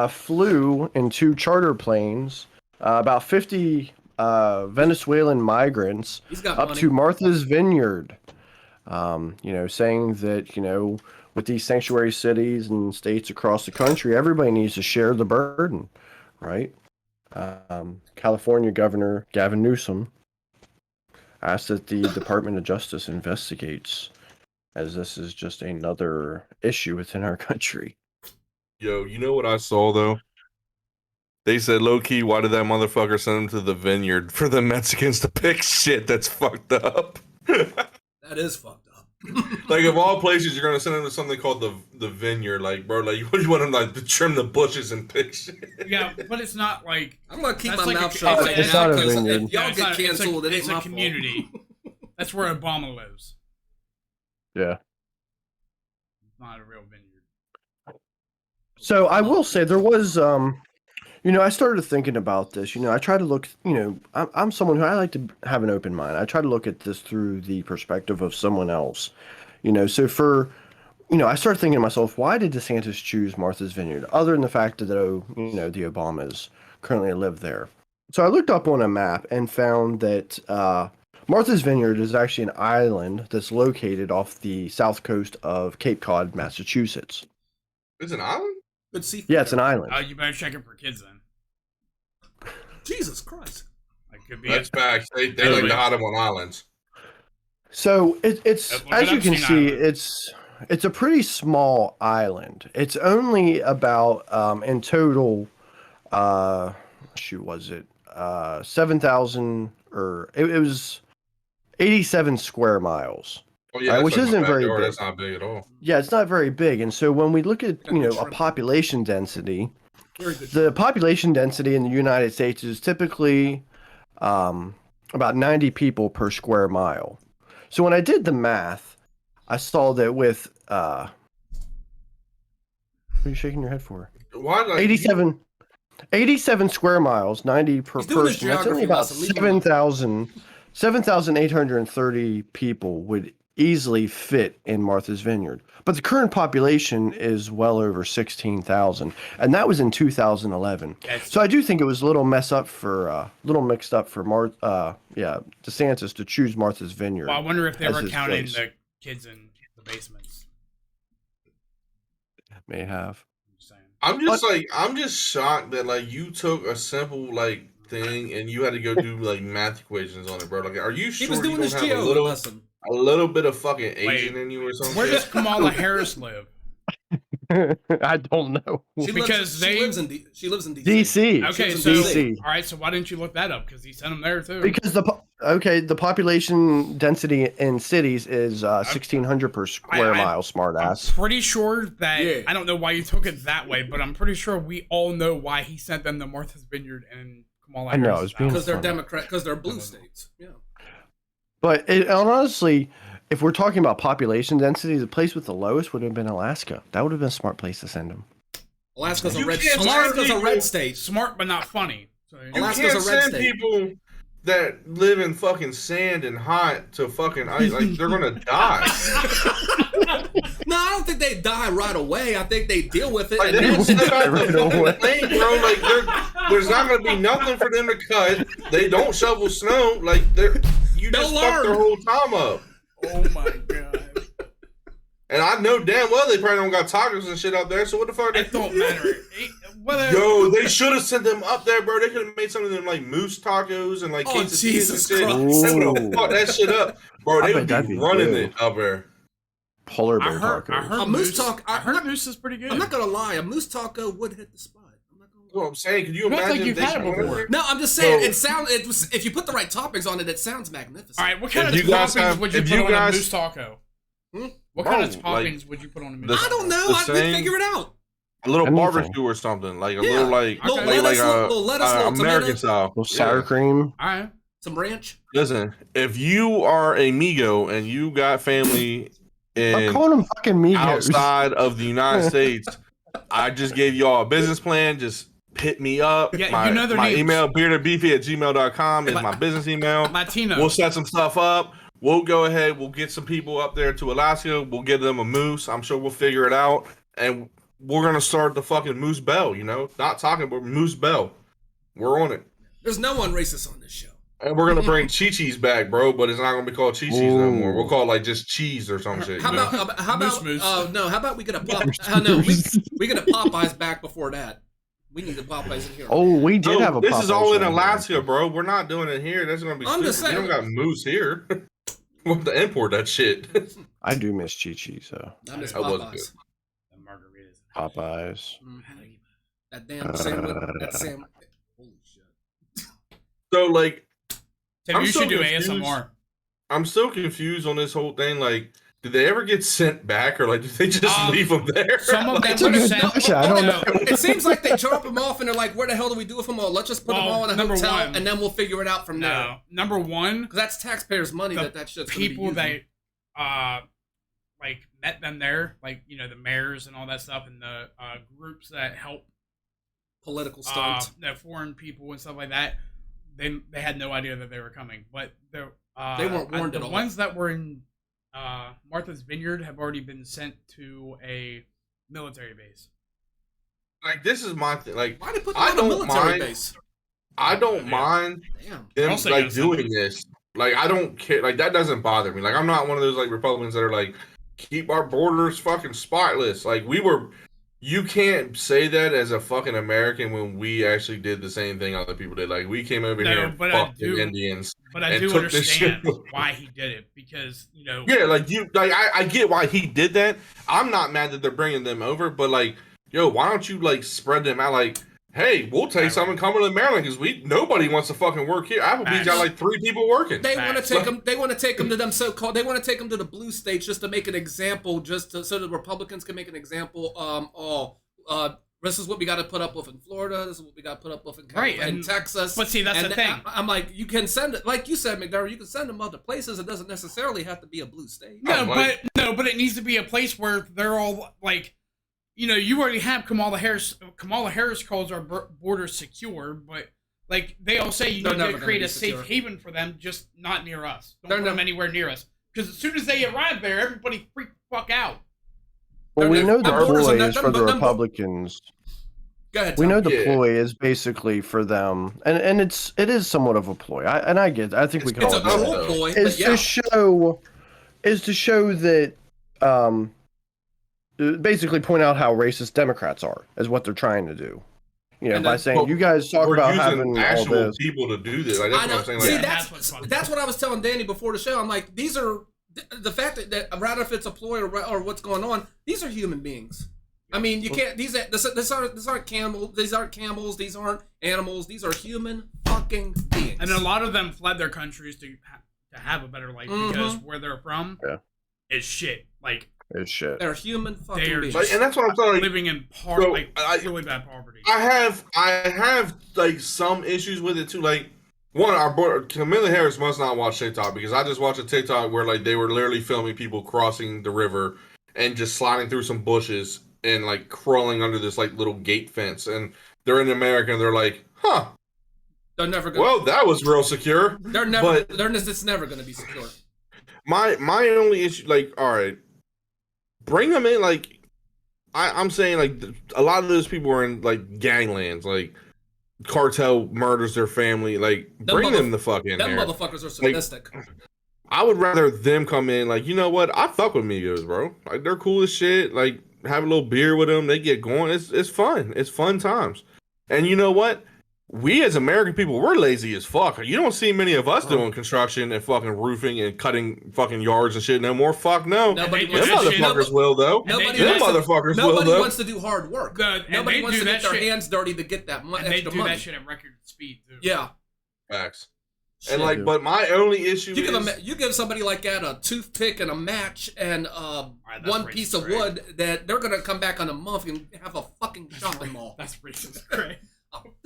flew in 2 charter planes, about 50 Venezuelan migrants He's got up money. to Martha's Vineyard. Saying that with these sanctuary cities and states across the country, everybody needs to share the burden, right? California Governor Gavin Newsom asked that the Department of Justice investigates, as this is just another issue within our country. Yo, you know what I saw though? They said, low key, why did that motherfucker send him to the vineyard for the Mexicans to pick shit that's fucked up? That is fucked up. Like, of all places, you're gonna send him to something called the vineyard. Like, bro, like, what do you want him like to trim the bushes and pick shit? Yeah, but it's not like I'm gonna keep that's my like mouth a- shut it's right it's now not a because vineyard. if y'all it's get not- it's canceled, it ain't it's my a fault. community. That's where Obama lives. Yeah. It's not a real vineyard. So I will say there was, I started thinking about this. I try to look, I'm someone who I like to have an open mind. I try to look at this through the perspective of someone else. So for, I started thinking to myself, why did DeSantis choose Martha's Vineyard, other than the fact that, the Obamas currently live there? So I looked up on a map and found that Martha's Vineyard is actually an island that's located off the south coast of Cape Cod, Massachusetts. It's an island? Good seafood. Yeah, it's an island. You better check it for kids then. Jesus Christ. It could be. That's facts. They like to hide them on islands. So it's Look as it you up, can Sheen see, Island. it's a pretty small island. It's only about in total, was it 7,000 or it was 87 square miles. Oh yeah, which that's like isn't my very backyard. big. That's not big at all. Yeah, it's not very big. And so when we look at a population density, Very good. the population density in the United States is typically about 90 people per square mile. So when I did the math, I saw that with what are you shaking your head for? Why? Like, 87 square miles, 90 per He's doing his person. That's only geography about lesson. Leave him 7,830 people would easily fit in Martha's Vineyard. But the current population is well over 16,000, and that was in 2011. So I do think it was a little mixed up for DeSantis to choose Martha's Vineyard. Well, I wonder if they as were his counting place. the kids in the basements. May have. I'm just saying. I'm just shocked that like you took a simple like thing and you had to go do like math equations on it, bro. Like, are you He sure was you doing don't his have a geo little lesson. bit of fucking Asian in you or something? Where does Kamala Harris live? I don't know. She Because lives in DC. DC. Okay, She's so in DC. all right, so why didn't you look that up? Because he sent them there too. Because the population density in cities is 1,600 per square mile. I'm Smartass. pretty sure that Yeah. I don't know why you took it that way, but I'm pretty sure we all know why he sent them to Martha's Vineyard and Kamala I know, Harris. I was being Because they're funny. Democrat. Because they're blue states. Yeah. But honestly, if we're talking about population density, the place with the lowest would have been Alaska. That would have been a smart place to send them. Alaska's a You red. can't Alaska's a send red people- state. Smart but not funny. So, You Alaska's can't a red send state. people that live in fucking sand and hot to fucking ice. Like, they're gonna die. No, I don't think they die right away. I think they deal with it. Like, And they then don't step out the Right away. fucking thing, bro. Like, there's not gonna be nothing for them to cut. They don't shovel snow. Like, you They'll just fuck their learn. whole time up. oh my god. And I know damn well they probably don't got tacos and shit out there. So what the fuck? It don't matter. Whether Yo, they should have sent them up there, bro. They could have made some of them like moose tacos and like Oh, quesadillas Jesus and shit. Christ. They would have fucked that shit up, bro. I They bet would that'd be be running good. it up there. Polar I bear heard tacos. A moose taco- I heard moose is pretty good. I'm not gonna lie. A moose taco would hit the spot. I'm not gonna That's what I'm saying. Could you You act imagine? like you've they had it should- before. No, I'm just saying. So- If you put the right toppings on it, it sounds magnificent. All right, what kind of If you guys toppings have- would you if put you on guys- a moose taco? Hmm? What kind of Bro, like, toppings would you put on a moose the- I don't know. The I would same- figure it out. A little Anything. barbecue or something, like a Yeah. little like Little Okay. like lettuce, a little lettuce, little American tomato, style. Little sour cream. All right. some ranch. Listen, if you are a Migo and you got family I'm in calling them fucking Migos. outside of the United States, I just gave y'all a business plan. Just hit me up. Yeah, my you know their my names. email, beardedbeefy@gmail.com is my business email. Latino. We'll set some stuff up. We'll go ahead. We'll get some people up there to Alaska. We'll get them a moose. I'm sure we'll figure it out. And we're going to start the fucking Moose Bell, you know? Not talking, but Moose Bell. We're on it. There's no one racist on this show. And we're gonna bring Chi-Chi's back, bro, but it's not gonna be called Chi-Chi's no more. We'll call it like just cheese or some shit. How about we get a we get a Popeyes back before that. We need the Popeyes in here. Oh, we did have a Popeyes. This is all in right Alaska, bro. We're not doing it here. That's gonna be I'm just stupid. saying. We don't got moose here. We'll have to import that shit. I do miss Chi-Chi, so. I miss That was Popeyes. The margaritas. Popeyes. That damn sandwich. That sandwich. Holy shit. So, like, Tim, I'm you so should do confused. ASMR. I'm so confused on this whole thing. Like, did they ever get sent back, or like, did they just leave them there? Some of them That's a were good sent. question. I don't know. It seems like they drop them off and they're like, "Where the hell do we do with them all? Let's just put them all in a number hotel one. and then we'll figure it out from there." No, number one, Because that's taxpayers' money the that shit's people gonna be using. that like met them there, like the mayors and all that stuff, and the groups that help Political stunt. the foreign people and stuff like that. They had no idea that they were coming, but they weren't warned at the all. ones that were in Martha's Vineyard have already been sent to a military base. Like, this is my thing. Like, Why they put them I on a don't military mind. base? I don't mind Damn. them Also like gonna doing this. Like, I don't care. Like, that doesn't bother me. Like, I'm not one of those like Republicans that are like, keep our borders fucking spotless. Like, you can't say that as a fucking American when we actually did the same thing other people did. Like, we came over here and but fucked the Indians. But I and do took this understand shit. why he did it, because Yeah, I get why he did that. I'm not mad that they're bringing them over, but like, yo, why don't you like spread them out? Like, hey, we'll take some in Cumberland, Maryland, because nobody wants to fucking work here. Applebee's got like 3 people working. They want to Facts. take them. They want to take them to them so-called. They want to take them to the blue states just to make an example, so the Republicans can make an example. This is what we got to put up with in Florida. This is what we got to put up with in Texas. But see, that's the thing. I'm like, you can send it, like you said, McDermott. You can send them other places. It doesn't necessarily have to be a blue state. But it needs to be a place where they're all like, you already have Kamala Harris. Kamala Harris calls our borders secure, but like they all say, you need to create a safe haven for them, just not near us. Don't put them anywhere near us, because as soon as they arrive there, everybody freak the fuck out. Well, we know the borders ploy are is for the Republicans. Go ahead, We Tom. know the ploy is basically for them, and it is somewhat of a ploy. I think we can It's all a agree troll that. ploy, Is to show that basically point out how racist Democrats are, is what they're trying to do. By saying you guys talk We're about using having all actual this. people to do this. Like, that's I know. what I'm saying. See, Like, that's what I was telling Danny before the show. I'm like, these are the fact that rather if it's a ploy or what's going on, these are human beings. I mean, you can't. These aren't camels. These aren't camels. These aren't animals. These are human fucking beings. And a lot of them fled their countries to have a better life, because where they're from is shit. Like, It's shit. They're human fucking They're beings. like, and that's what I'm saying. Like, living in really bad poverty. I have like some issues with it too. Like, one, Camilla Harris must not watch TikTok, because I just watched a TikTok where like they were literally filming people crossing the river and just sliding through some bushes and like crawling under this like little gate fence, and they're in America and they're like, huh. They're never gonna. Well, that was real secure. They're never. It's never gonna be secure. My only issue, like, all right, bring them in. Like, I'm saying, like, a lot of those people are in like ganglands, like cartel murders their family. Like, bring them the fuck in there. Them motherfuckers are sadistic. Like, I would rather them come in. Like, you know what? I fuck with Migos, bro. Like, they're cool as shit. Like, have a little beer with them. They get going. It's fun. It's fun times. And you know what? We as American people, we're lazy as fuck. You don't see many of us doing construction and fucking roofing and cutting fucking yards and shit no more. Fuck no. Nobody Them motherfuckers will though. Nobody wants to do hard work. Nobody wants to get their hands dirty to get that extra money. And they do that shit at record speed too. Yeah. Facts. And like, but my only issue you give somebody like that a toothpick and a match and one piece of wood, that they're gonna come back on a month and have a fucking shopping mall. That's racist. Great.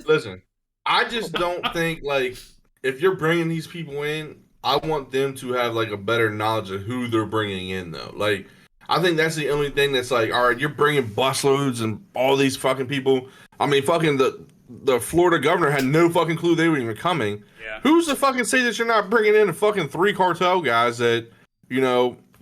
Listen, I just don't think, like, if you're bringing these people in, I want them to have like a better knowledge of who they're bringing in, though. Like, I think that's the only thing that's like, all right, you're bringing busloads and all these fucking people. I mean, fucking the Florida governor had no fucking clue they were even coming. Yeah. Who's to fucking say that you're not bringing in the fucking 3 cartel guys that,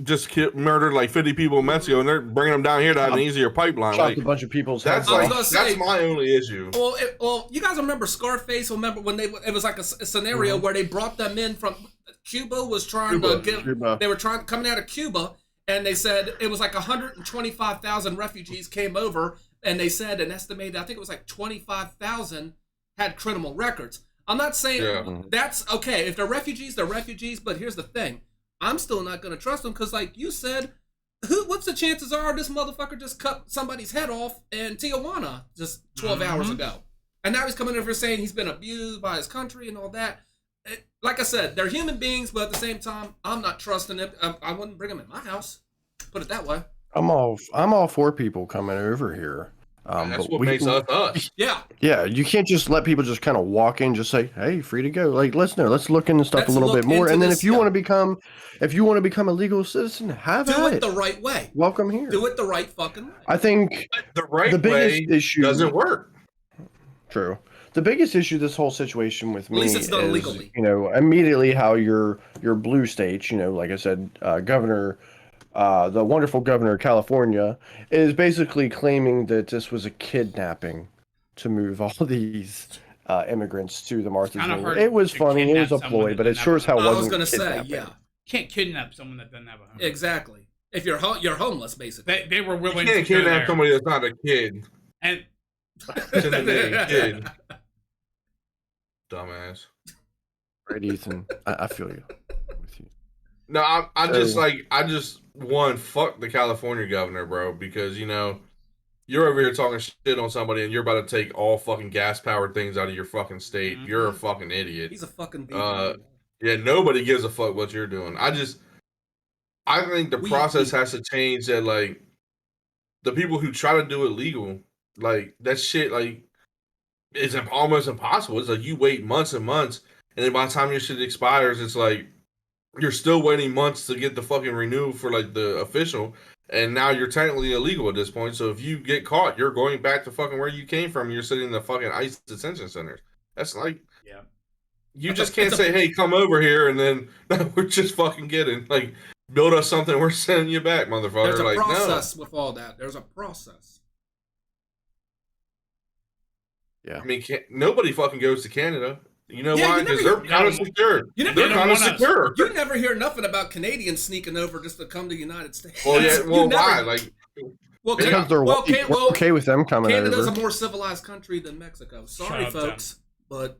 just murdered like 50 people in Mexico, and they're bringing them down here to have an easier pipeline. Chopped Like, a bunch of people's that's heads like off. that's my only issue. Well, you guys remember Scarface? Remember when it was like a scenario where they brought them in from Cuba was trying to get. Cuba. They were coming out of Cuba, and they said it was like 125,000 refugees came over, and they said an estimated, I think it was like 25,000 had criminal records. I'm not saying that's okay. If they're refugees, they're refugees. But here's the thing: I'm still not going to trust them because, like you said, what's the chances are this motherfucker just cut somebody's head off in Tijuana just 12 hours ago, and now he's coming over here saying he's been abused by his country and all that. Like I said, they're human beings, but at the same time, I'm not trusting it. I wouldn't bring them in my house. Put it that way. I'm all for people coming over here. That's what makes us us. Yeah. Yeah, you can't just let people just kind of walk in, just say, "Hey, free to go." Like, let's look into stuff a little bit more, and then if you want to become a legal citizen, have do at it the right way. Welcome here. Do it the right fucking way. I think the biggest issue doesn't work. True. The biggest issue this whole situation with me least it's done is, legally. Immediately how your blue states, like I said, governor. The wonderful governor of California is basically claiming that this was a kidnapping to move all these immigrants to the Martha's Vineyard. It was funny, it was a ploy, but it sure as hell wasn't. I was going to say, yeah. Can't kidnap someone that doesn't have a home. Exactly. If you're homeless, basically. They were willing you can't to kidnap somebody that's not a kid. And kid. Dumbass. Right, Ethan. I feel you. With you. No, I just fuck the California governor, bro, because you're over here talking shit on somebody and you're about to take all fucking gas powered things out of your fucking state. Mm-hmm. You're a fucking idiot. He's a fucking yeah, nobody gives a fuck what you're doing. I think the process has to change that, like, the people who try to do it legal, like, that shit, like, it's almost impossible. It's like you wait months and months, and then by the time your shit expires, it's like you're still waiting months to get the fucking renewal for, like, the official, and now you're technically illegal at this point. So if you get caught, you're going back to fucking where you came from. You're sitting in the fucking ICE detention centers. That's like, yeah, you just can't say, hey, come over here, and then we're just fucking getting, like, build us something, we're sending you back, motherfucker. There's a process with all that. There's a process. Yeah. I mean, nobody fucking goes to Canada. You know why? Because they're kind of secure. They're kind of secure. You never hear nothing about Canadians sneaking over just to come to the United States. Well, yeah. Well, why? Like, because they're okay with them coming over. Canada's a more civilized country than Mexico. Sorry, folks, but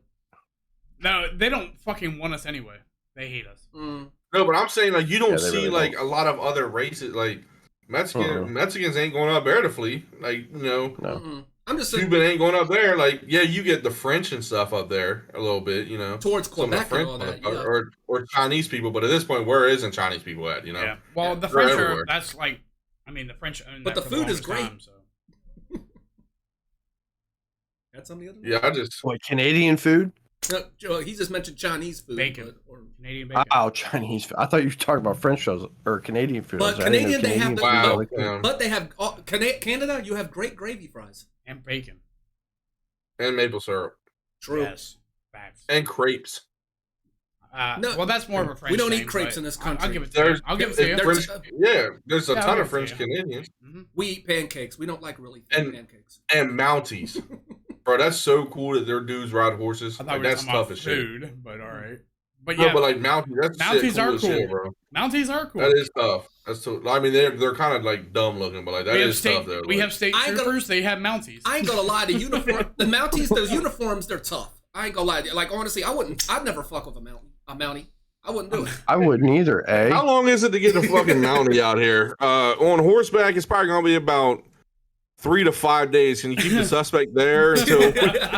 no, they don't fucking want us anyway. They hate us. Mm. No, but I'm saying, like, you don't see really like don't. a lot of other races. Like Mexicans ain't going up there to flee. Like, No. Mm-mm. I'm just saying, Cuban ain't going up there. Like, yeah, you get the French and stuff up there a little bit, towards Quebec and all that, or Chinese people. But at this point, where isn't Chinese people at? Yeah. Well, the French are. That's like, I mean, the French. But the food is great. Time, so. That's on the other. Yeah, I just Canadian food. No, he just mentioned Chinese food, bacon, or Canadian bacon. Oh, Chinese food. I thought you were talking about French shows or Canadian food. But Canadian, they have but they have Canada. You have great gravy fries and bacon and maple syrup. True. Yes. Facts. And crepes. No, well, that's more of a French. We don't thing, eat crepes in this country. I'll give it to you. I'll give it to you. There's a ton of French Canadians. Mm-hmm. We eat pancakes. We don't like really thick pancakes. And Mounties. Bro, that's so cool that their dudes ride horses. I thought that's tough as food, shit. But all right. But yeah, no, but like Mounties are cool. Shit, bro. Mounties are cool. That is tough. That's I mean, they're kind of like dumb looking, but like that is tough. Though. We have state troopers. They have Mounties. I ain't gonna lie. The Mounties, those uniforms, they're tough. I ain't gonna lie. Like, honestly, I'd never fuck with a Mountie. I wouldn't do it. I wouldn't either. How long is it to get a fucking Mountie out here? On horseback, it's probably gonna be about 3 to 5 days. Can you keep the suspect there until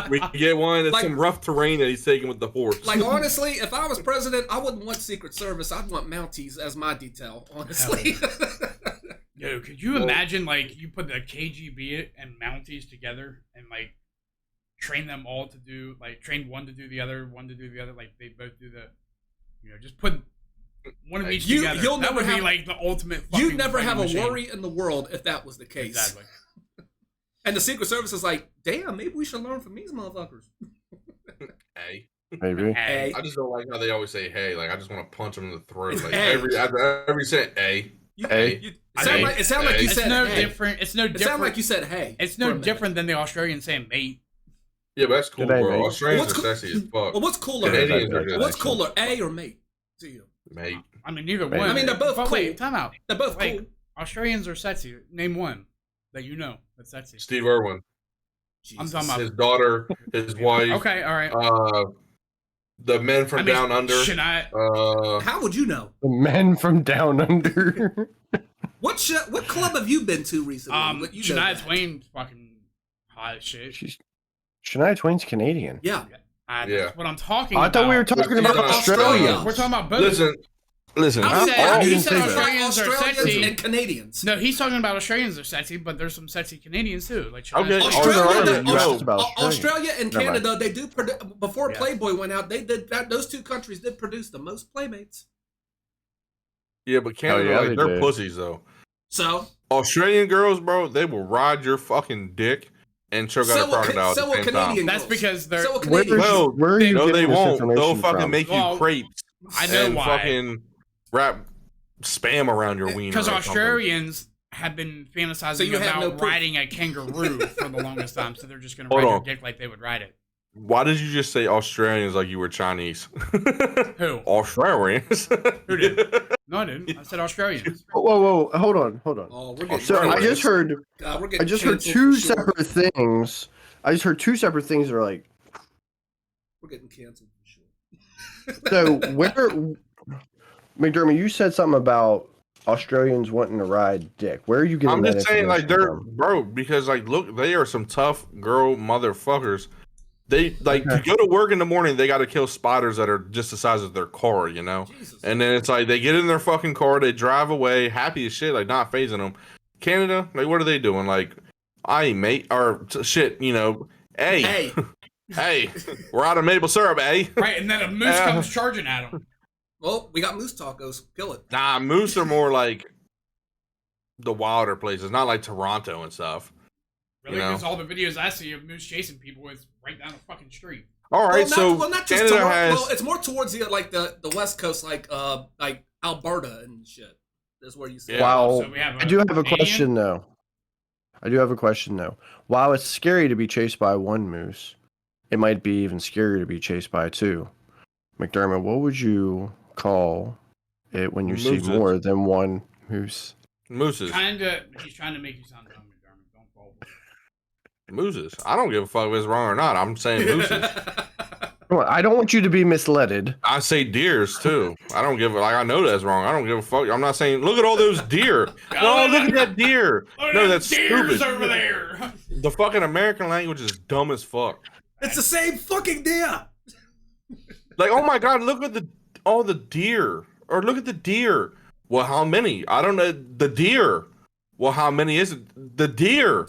we get one? It's some rough terrain that he's taking with the horse. Like, honestly, if I was president, I wouldn't want Secret Service. I'd want Mounties as my detail, honestly. Yo, could you imagine, like, you put the KGB and Mounties together and, like, train them all to do, like, train one to do the other, like, they both do the, just put one of each together. That would be, like, the ultimate fucking you'd never have a machine. worry in the world if that was the case. Exactly. And the Secret Service is like, damn, maybe we should learn from these motherfuckers. Hey. Maybe. Hey. I just don't like how they always say "hey." Like I just want to punch them in the throat. It's Like hey. every sentence, "hey." Hey. It sounded like you It's said no hey. different. It's no It different. sounded like you said hey. It's no different than the Australians saying mate. Yeah, but that's cool, Good day, bro. mate. Australians What's are cool- sexy as fuck. Well, what's cooler? Canadians are just What's cooler, A or mate to you? mate. I mean, neither Mate. one. I mean, they're both But cool. wait, time out. They're both Like, cool. Australians are sexy. Name one that you know that's sexy. Steve Irwin, I'm talking about. his daughter, his wife. Okay, all right. The men from Down Under. Shania. How would you know? The men from Down Under. What club have you been to recently? But you know Shania that. Twain's fucking hot as shit. Shania Twain's Canadian. Yeah. That's what I'm talking I about. thought we were talking about Australia. We're talking about both. Listen. I said, you he didn't said say that. Australians are sexy. and Canadians. No, he's talking about Australians are sexy, but there's some sexy Canadians too. Like Shania Okay. Twain. Australia, You asked about Australia and Never mind. Canada, they do before Yeah. Playboy went out. They did that. Those two countries did produce the most playmates. Yeah, but Canada, yeah, like, they they're did. pussies though. So Australian girls, bro, they will ride your fucking dick and choke out a crocodile at the same time. That's because they're. So Where, Canadians. Well, where are you No, they getting this won't. They'll information fucking from? make you Well, crepes I know and why. fucking wrap spam around your wiener. Because or something. Australians have been fantasizing So you have about no proof. riding a kangaroo for the longest time, so they're just going to Hold ride your on. dick like they would ride it. Why did you just say Australians like you were Chinese? Who? Australians. Who did? No, I didn't. I said Australians. Whoa, hold on. Oh, we're getting So I Australians. just heard, we're getting I just heard canceled two for sure. separate things. I just heard two separate things that are like, We're getting canceled for sure. so where, McDermott, you said something about Australians wanting to ride dick. Where are you getting I'm that just saying, like, information they're from? bro, because like, look, they are some tough girl motherfuckers. They like Okay. to go to work in the morning. They got to kill spiders that are just the size of their car, you know. Jesus. And then it's like they get in their fucking car, they drive away, happy as shit, like not phasing them. Canada, like, what are they doing? Like, aye, mate, or shit, you know, hey, Hey, hey, we're out of maple syrup, eh? Right, and then a moose comes charging at them. well, we got moose tacos. Kill it. Nah, moose are more like the wilder places, not like Toronto and stuff. Really, You know. because all the videos I see of moose chasing people is right down the fucking street. All right, so not just Canada Toronto. has. Well, it's more towards the west coast, like Alberta and shit. That's where you see. Yeah. Wow. So we have I do have a Canadian. question though. While it's scary to be chased by one moose, it might be even scarier to be chased by two. McDermott, what would you call it when you Mooses. see more than one moose? Mooses. He's trying to make you sound dumb, McDermott. Don't fall for it. Mooses. I don't give a fuck if it's wrong or not. I'm saying mooses. Come on, I don't want you to be misled. I say deers too. I don't give a like. I know that's wrong. I don't give a fuck. I'm not saying. Look at all those deer. No, look at that deer. No, that's deers stupid. over there. The fucking American language is dumb as fuck. It's the same fucking deer. Like, oh my god, look at all the deer. Or look at the deer. Well, how many? I don't know. The deer. Well, how many is it? The deer.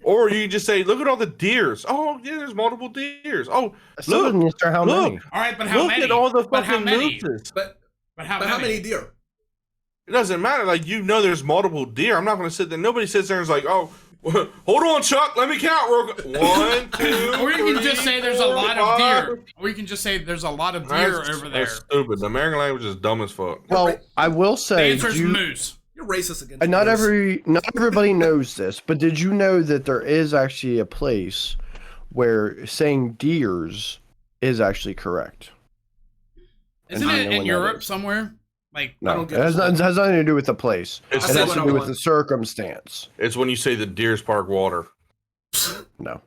Or you just say, look at all the deers. Oh, yeah, there's multiple deers. Oh, Still look, doesn't answer how look. many. All right, but how look many? at all the But how fucking many? mooses. But how how many deer? It doesn't matter. Like, you know, there's multiple deer. I'm not going to sit there. Nobody sits there and is like, oh, hold on, Chuck. Let me count real quick. 1, 2, Or you can 3, just say there's a 4, lot of 5. deer. Or you can just say there's a lot of deer over there. That's stupid. The American language is dumb as fuck. Well, I will The say, answer's moose. You're racist against. not moose. not everybody knows this, but did you know that there is actually a place where saying deers is actually correct? Isn't And it you know in when that Europe is. somewhere? Like, No, don't it get has, it. it has nothing to do with the place. It's, It said has what to I do with want. the circumstance. it's when you say the Deer Park water. No.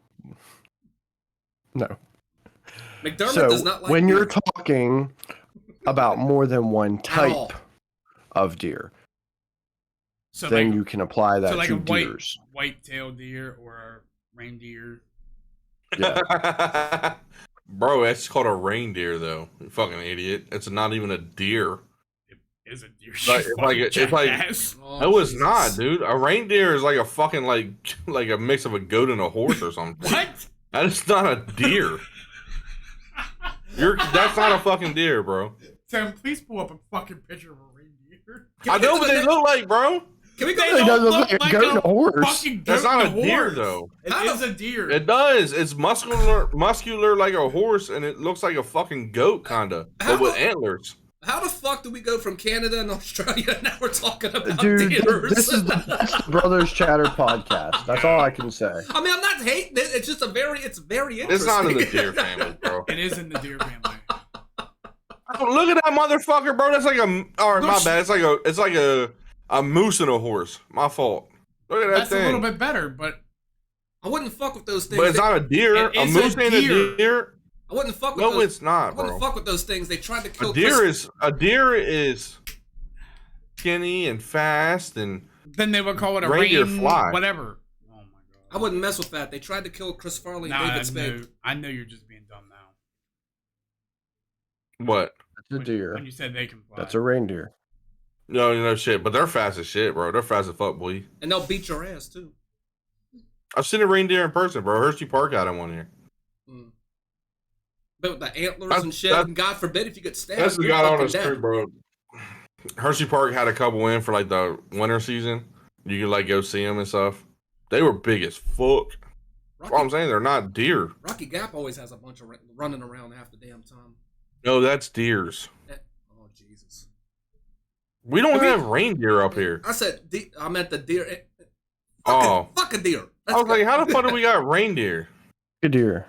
No. McDermott So does not like when deer. you're talking about more than one all. type of deer, so then like, you can apply that so like to a deers. white-tailed deer or a reindeer. Yeah. Bro, that's called a reindeer, though. You fucking idiot. It's not even a deer. Is a deer. Like- you it's like- fucking it's like- jackass. Oh, No, it's Jesus. not, dude. A reindeer is like a fucking like a mix of a goat and a horse or something. What? That is not a deer. That's not a fucking deer, bro. Sam, please pull up a fucking picture of a reindeer. I know what they look like, bro. Can we go? They It don't doesn't look look like a like goat and a horse. fucking That's goat not and a deer, horse. though. It is a deer. It does. It's muscular like a horse, and it looks like a fucking goat, kinda, but with antlers. How the fuck do we go from Canada and Australia and now we're talking about Dude, deers? this is the Brothers Chatter podcast. That's all I can say. I mean, I'm not hating it. It's just it's very interesting. It's not in the deer family, bro. It is in the deer family. Look at that motherfucker, bro. That's like a. All right, my bad. It's like a moose and a horse. My fault. Look at that That's thing. a little bit better, but I wouldn't fuck with those things. But it's not a deer. It A is moose a ain't deer. a deer. I wouldn't fuck with No, those. it's not, I wouldn't bro. fuck with those things. They tried to kill A deer is skinny and fast and. then they would call it a Reindeer rain, fly. whatever. Oh my god. I wouldn't mess with that. They tried to kill Chris Farley and David Spade. I know you're just being dumb now. What? That's a deer. When you said they can fly. That's a reindeer. No shit. But they're fast as shit, bro. They're fast as fuck, boy. And they'll beat your ass too. I've seen a reindeer in person, bro. Hershey Park had one here. But with the antlers and shit, and God forbid if you get stabbed, That's the you're guy on fucking the dead. street, bro. Hershey Park had a couple in for like the winter season. You could like go see them and stuff. They were big as fuck. That's what I'm saying. They're not deer. Rocky Gap always has a bunch of running around half the damn time. No, that's deers. Oh Jesus! We don't have reindeer up here. I said I meant the deer. Oh, Fuck a deer. I was like, how the fuck do we got reindeer? A deer.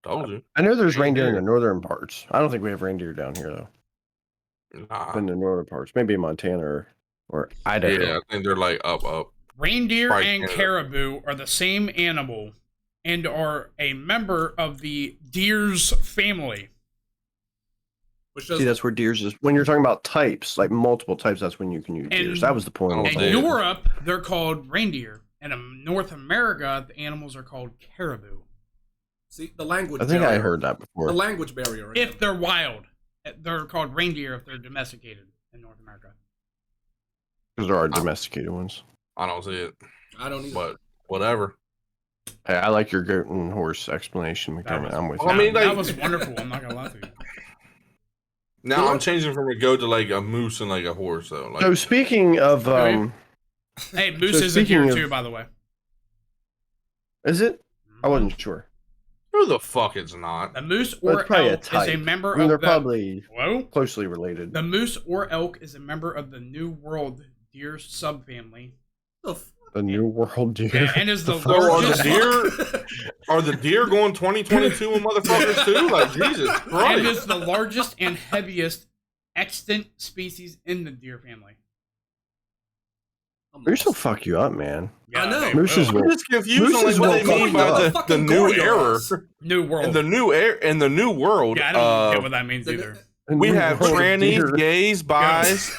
Told you. I know there's reindeer in the northern parts. I don't think we have reindeer down here though. Nah. In the northern parts, maybe Montana or Idaho. Yeah, I think they're like up. Reindeer Probably and Canada. caribou are the same animal and are a member of the deer's family. Which See, that's where deers is. When you're talking about types, like multiple types, that's when you can use deers. That was the point. In Europe, they're called reindeer. And in North America, the animals are called caribou. See, the language I think barrier. I heard that before. The language barrier. If they're wild, they're called reindeer if they're domesticated in North America. Because there are domesticated ones. I don't see it. I don't either. But whatever. Hey, I like your goat and horse explanation, McDermott. I'm with you. I mean, like, that was wonderful. I'm not gonna lie to you. Now I'm changing from a goat to like a moose and like a horse, though. Like, So speaking of, Hey, moose So is a deer speaking of- too, by the way. is it? I wasn't sure. who the fuck it's not? The moose Well, or it's probably a elk is type. a member I mean, of they're the. probably Whoa. closely related. The moose or elk is a member of the New World deer subfamily. The New World deer. And is the So are largest. the deer going 2022 with motherfuckers too? Like Jesus And Christ! is the largest and heaviest extant species in the deer family. Moose will fuck you up, man. I know. they Mooses will. I'm just confused on Mooses like, what will they mean fuck by you the up. new Fucking era gorillas. New World. and the new world. Yeah, I don't get what that means either. The We New have World trannies, deer. gays, bis.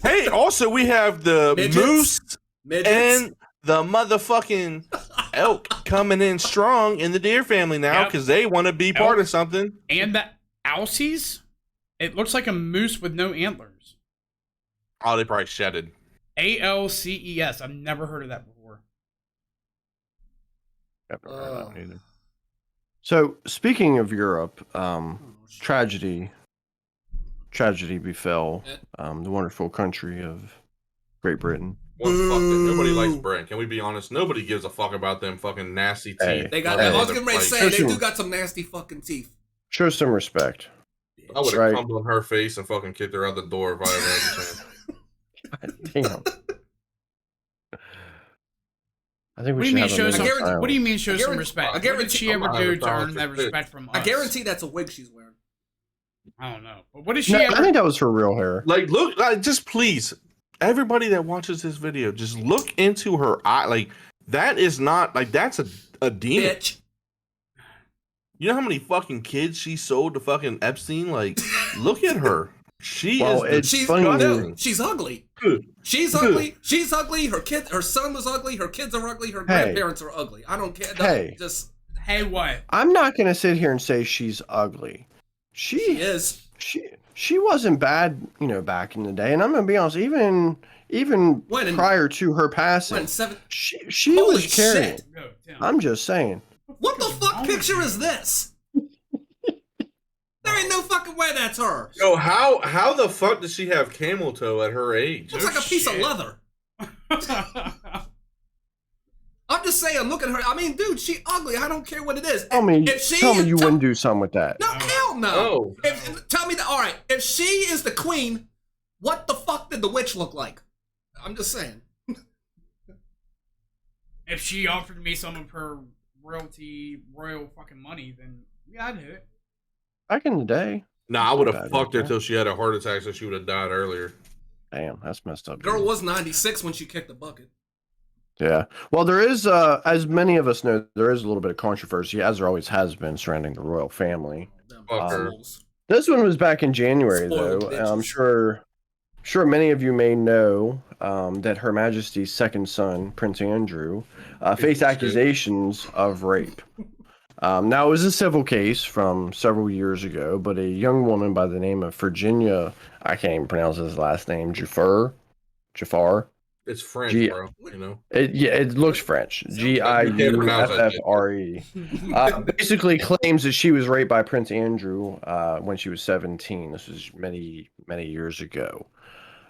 Hey, also we have the Midgets. moose Midgets. and the motherfucking elk coming in strong in the deer family now Yep. because they want to be part Elk. of something. And the Aussies, it looks like a moose with no antlers. Oh, they probably shedded. ALCES. I've never heard of that before. Never heard of that either. So speaking of Europe, tragedy befell the wonderful country of Great Britain. One fuck that. Nobody likes Brent. Can we be honest? Nobody gives a fuck about them fucking nasty teeth. Hey. They got. Hey. I was getting ready to say Like- they do got some nasty fucking teeth. Show some respect. I would have Right. come on her face and fucking kicked her out the door if I ever had the chance. Damn. I think What we do you mean should show have a some? minute of What do you silence. mean show I some guarantee- respect? I What did guarantee- she ever I'm not do having to earn that conversation. respect from us? I guarantee that's a wig she's wearing. I don't know. But what did she No, I ever? think that was her real hair. Like, look, like, just please, everybody that watches this video, just look into her eye. Like, that is not like that's a demon. Bitch. You know how many fucking kids she sold to fucking Epstein? Like, look at her. She Well, is. it's She's funny. no, she's ugly. Good. She's ugly. She's ugly. Her son was ugly. Her kids are ugly. Her grandparents are ugly. I don't care. Hey. Just Hey, what? I'm not going to sit here and say she's ugly. she is. She wasn't bad, back in the day. And I'm going to be honest, even When in- prior to her passing, When seven. she Holy was carrying. shit. Go, Tim. I'm just saying. What the What's fuck wrong picture with is you? this? There ain't no fucking way that's her. Yo, how the fuck does she have camel toe at her age? Looks like a piece of leather. I'm just saying, look at her. I mean, dude, she ugly. I don't care what it is. Tell me you wouldn't do something with that. No, hell no. No. Tell me that. All right, if she is the queen, what the fuck did the witch look like? I'm just saying. If she offered me some of her royal fucking money, then yeah, I'd hit it. Back in the day. Nah, I would have fucked her till she had a heart attack, so she would have died earlier. Damn, that's messed up. Girl dude. was 96 when she kicked the bucket. Yeah. Well, there is, as many of us know, there is a little bit of controversy, as there always has been, surrounding the royal family. Fuck her. This one was back in January, Spoiled though. bitches. I'm sure many of you may know that Her Majesty's second son, Prince Andrew, faced accusations of rape. Now, it was a civil case from several years ago, but a young woman by the name of Virginia, I can't even pronounce his last name, Jafar. It's French, bro. You know. It looks French. Giuffre. Basically claims that she was raped by Prince Andrew when she was 17. This was many, many years ago.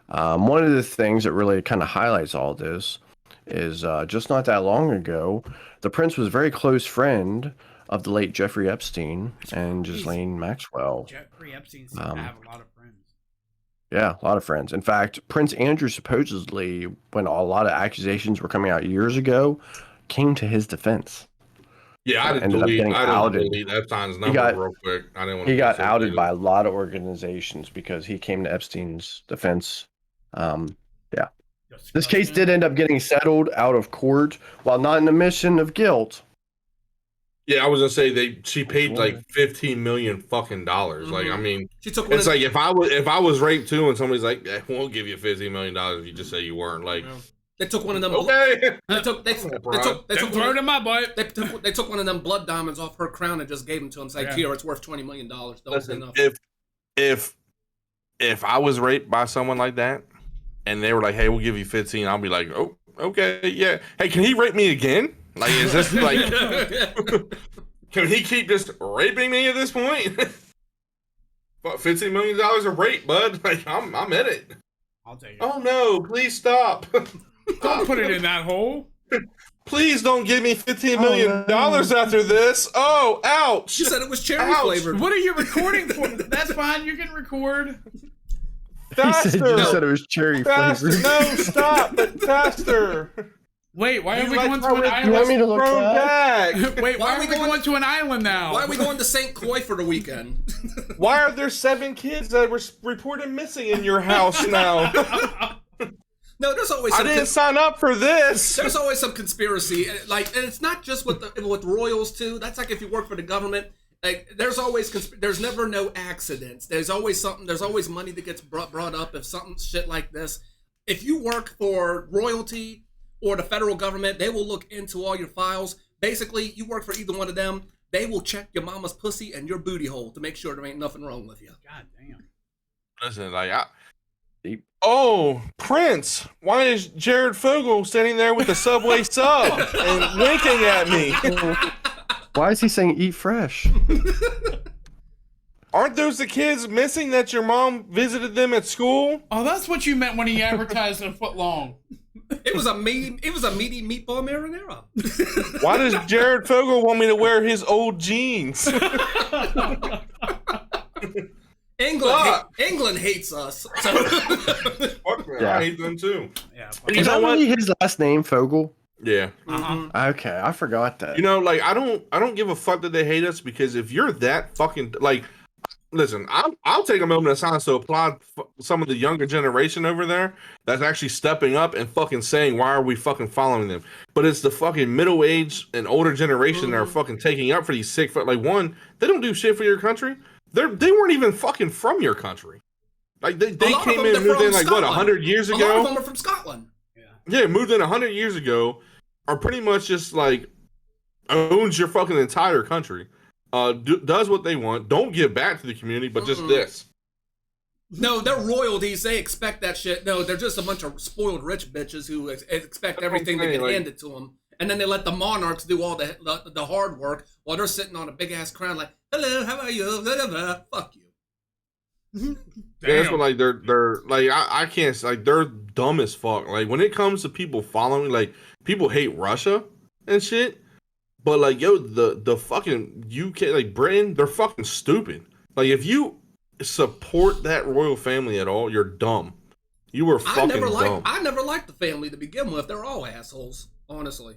One of the things that really kind of highlights all this is just not that long ago, the prince was a very close friend of the late Jeffrey Epstein and Ghislaine Maxwell. Jeffrey Epstein seemed to have a lot of friends. Yeah, a lot of friends. In fact, Prince Andrew supposedly, when a lot of accusations were coming out years ago, came to his defense. Yeah, I didn't delete Epstein's number real quick. I didn't want to. He got outed by a lot of organizations because he came to Epstein's defense. Yeah. This case did end up getting settled out of court, while not in admission of guilt. Yeah, I was gonna say she paid like $15 million fucking dollars. Like, I mean, She took it's like if I was raped too, and somebody's like, "We'll give you $15 million if you just say you weren't." Like, they took one of them. Okay. They took throw it in my butt. They took one of them blood diamonds off her crown and just gave them to him. It's like, here, it's worth $20 million. Listen, if I was raped by someone like that, and they were like, "Hey, we'll give you 15," I'll be like, "Oh, okay, yeah. Hey, can he rape me again? Like, is this like, can he keep just raping me at this point?" But $15 million of rape, bud. Like, I'm in it. I'll take it. Oh no! Please stop. Don't put it in that hole. Please don't give me $15 million after this. Oh, ouch! She said it was cherry flavored. What are you recording for? That's fine. You can record. Faster! You said it was cherry flavored. No, stop! Faster! Wait, why are we like going to how an it- island? You want me to look back? Wait, why are we going to an island now? Why are we going to St. Croix for the weekend? Why are there 7 kids that were reported missing in your house now? No, there's always. I didn't sign up for this. There's always some conspiracy, and it's not just with royals too. That's like if you work for the government. Like, there's always there's never no accidents. There's always something. There's always money that gets brought up if something shit like this. If you work for royalty or the federal government, they will look into all your files. Basically, you work for either one of them, they will check your mama's pussy and your booty hole to make sure there ain't nothing wrong with you. God damn. Listen, like, oh, Prince, why is Jared Fogle standing there with a Subway sub and winking at me? Why is he saying eat fresh? Aren't those the kids missing that your mom visited them at school? Oh, that's what you meant when he advertised a foot long. It was a meaty meatball marinara. Why does Jared Fogle want me to wear his old jeans? England hates us. So. Fuck man, Yeah. I hate them too. Yeah. Is that really his last name, Fogel? Yeah. Okay, I forgot that. You know, like, I don't give a fuck that they hate us, because if you're that fucking, like, listen, I'll take a moment of silence to applaud some of the younger generation over there that's actually stepping up and fucking saying, why are we fucking following them? But it's the fucking middle-aged and older generation that are fucking taking up for these sick, like, one, they don't do shit for your country. They weren't even fucking from your country. Like, they came in and moved in, like, what, 100 years ago? A lot of them are from Scotland. Yeah, moved in 100 years ago, are pretty much just, like, owns your fucking entire country. Does what they want, don't give back to the community, but just this. No, they're royalties. They expect that shit. No, they're just a bunch of spoiled rich bitches who expect everything to get handed to them. and then they let the monarchs do all the hard work while they're sitting on a big ass crown like, hello, how are you? Blah, blah, blah. Fuck you. Yeah, that's what like they're like I can't like they're dumb as fuck. Like when it comes to people following, like people hate Russia and shit, but like yo, the fucking UK, like Britain, they're fucking stupid. Like if you support that royal family at all, you're dumb. You were fucking dumb. I never liked the family to begin with. They're all assholes, honestly.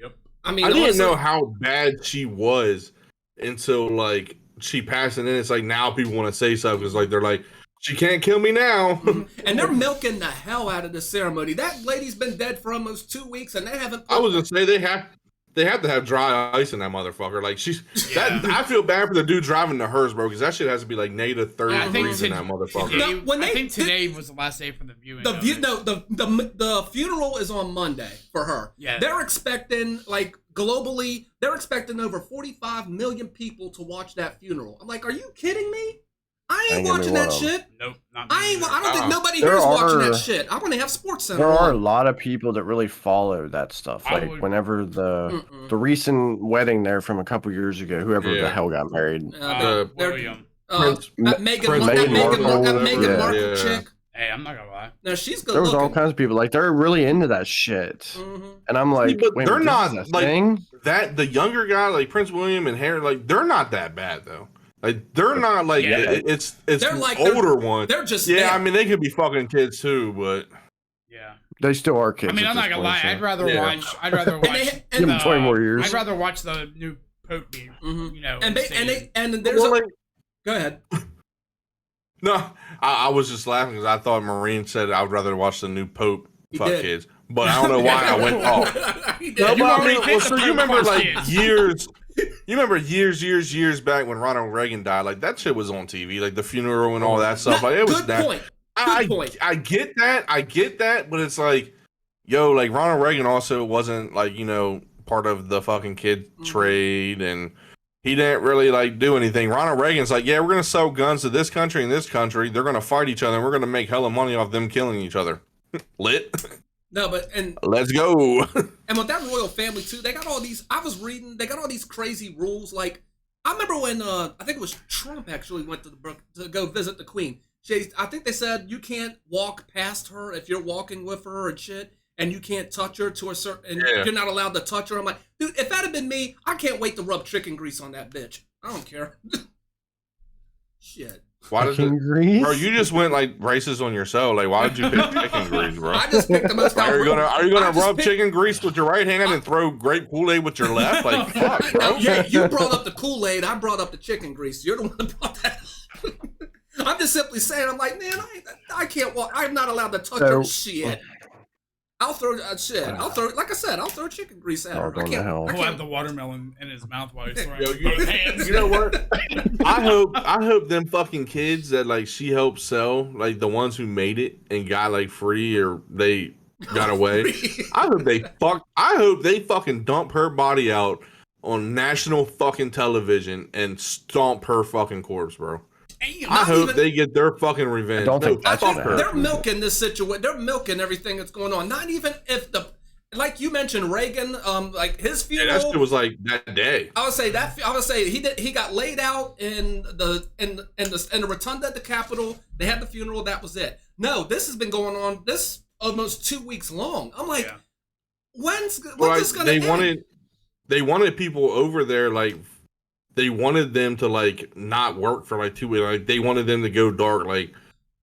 Yep. I mean, I didn't know how bad she was until like she passed, and then it's like now people want to say something because like they're like, she can't kill me now. And they're milking the hell out of the ceremony. That lady's been dead for almost 2 weeks, and they haven't. I was gonna say they have to have dry ice in that motherfucker. Like I feel bad for the dude driving the hers, bro, because that shit has to be like negative 30 degrees in that motherfucker. I think today was the last day for the viewing. The funeral is on Monday for her. Yeah, they're expecting like globally, they're expecting over 45 million people to watch that funeral. I'm like, are you kidding me? I ain't watching that shit. Nope, not me. I don't think nobody here's watching that shit. I want to have Sports Center. There are a lot of people that really follow that stuff. Like whenever the recent wedding there from a couple years ago, whoever the hell got married. William. Meghan Markle chick. Hey, I'm not gonna lie. No, she's good. There was all kinds of people like they're really into that shit, and I'm like, but wait, they're not like thing? that. The younger guy, like Prince William and Harry, like they're not that bad though. Like they're not like it's they're like older ones. They're just I mean they could be fucking kids too, but they still are kids. I mean I'm not gonna lie. I'd rather watch. Give them 20 more years. I'd rather watch the new Pope be. You know, and there's like, go ahead. No, I was just laughing because I thought Marine said I would rather watch the new Pope fuck kids, but I don't know why I went off. No, but I mean, so you remember like years. You remember years back when Ronald Reagan died? Like that shit was on TV, like the funeral and all that stuff. Like it was that. Good point. I get that, but it's like, yo, like Ronald Reagan also wasn't like part of the fucking kid trade, and he didn't really like do anything. Ronald Reagan's like, yeah, we're gonna sell guns to this country and this country. They're gonna fight each other, and we're gonna make hella money off them killing each other. Lit. No, let's go. And with that royal family too, they got all these. I was reading, they got all these crazy rules. Like I remember when I think it was Trump actually went to to go visit the Queen. I think they said you can't walk past her if you're walking with her and shit, and you can't touch her to a certain. And you're not allowed to touch her. I'm like, dude, if that had been me, I can't wait to rub chicken grease on that bitch. I don't care. Shit. Why does grease? Bro, you just went like racist on yourself. Like, why did you pick chicken grease, bro? I just picked the most. Are you gonna rub chicken grease with your right hand and throw grape Kool-Aid with your left? Like, fuck, bro. Yeah, you brought up the Kool-Aid. I brought up the chicken grease. You're the one that brought that up. I'm just simply saying. I'm like, man, I can't walk. I'm not allowed to touch her shit. I'll throw shit. I'll throw, like I said, I'll throw chicken grease at her. I can't have the watermelon in his mouth while he's throwing both hands. You know what? I hope them fucking kids that like she helped sell, like the ones who made it and got like free or they got away. I hope they fucking dump her body out on national fucking television and stomp her fucking corpse, bro. I hope they get their fucking revenge. They're milking this situation. They're milking everything that's going on. Not even if like you mentioned, Reagan, like his funeral. Yeah, that shit was like that day. I would say he got laid out in the rotunda at the Capitol. They had the funeral. That was it. No, this has been going on this almost 2 weeks long. I'm like, when's this gonna end? They wanted people over there like. They wanted them to like not work for like 2 weeks. Like they wanted them to go dark, like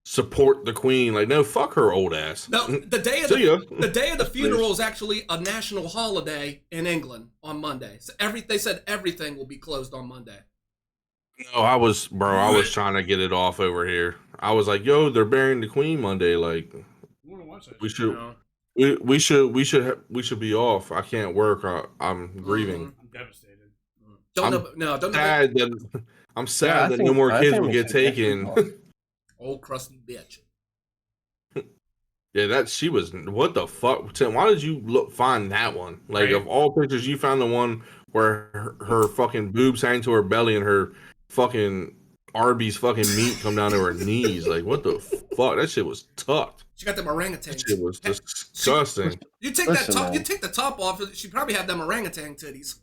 support the Queen. Like no, fuck her old ass. No, the day of the funeral is actually a national holiday in England on Monday. So they said everything will be closed on Monday. No, I was trying to get it off over here. I was like, yo, they're burying the Queen Monday. Like we should be off. I can't work. I'm grieving. I'm devastated. I'm sad that no more kids will get taken. Old crusty bitch. Yeah, she was. What the fuck? Tim, why did you find that one? Like, of all pictures, you found the one where her fucking boobs hang to her belly and her fucking Arby's fucking meat come down to her knees. Like, what the fuck? That shit was tucked. She got them orangutans. That shit was disgusting. You take Listen, that top. man. You take the top off. She probably had them orangutan titties.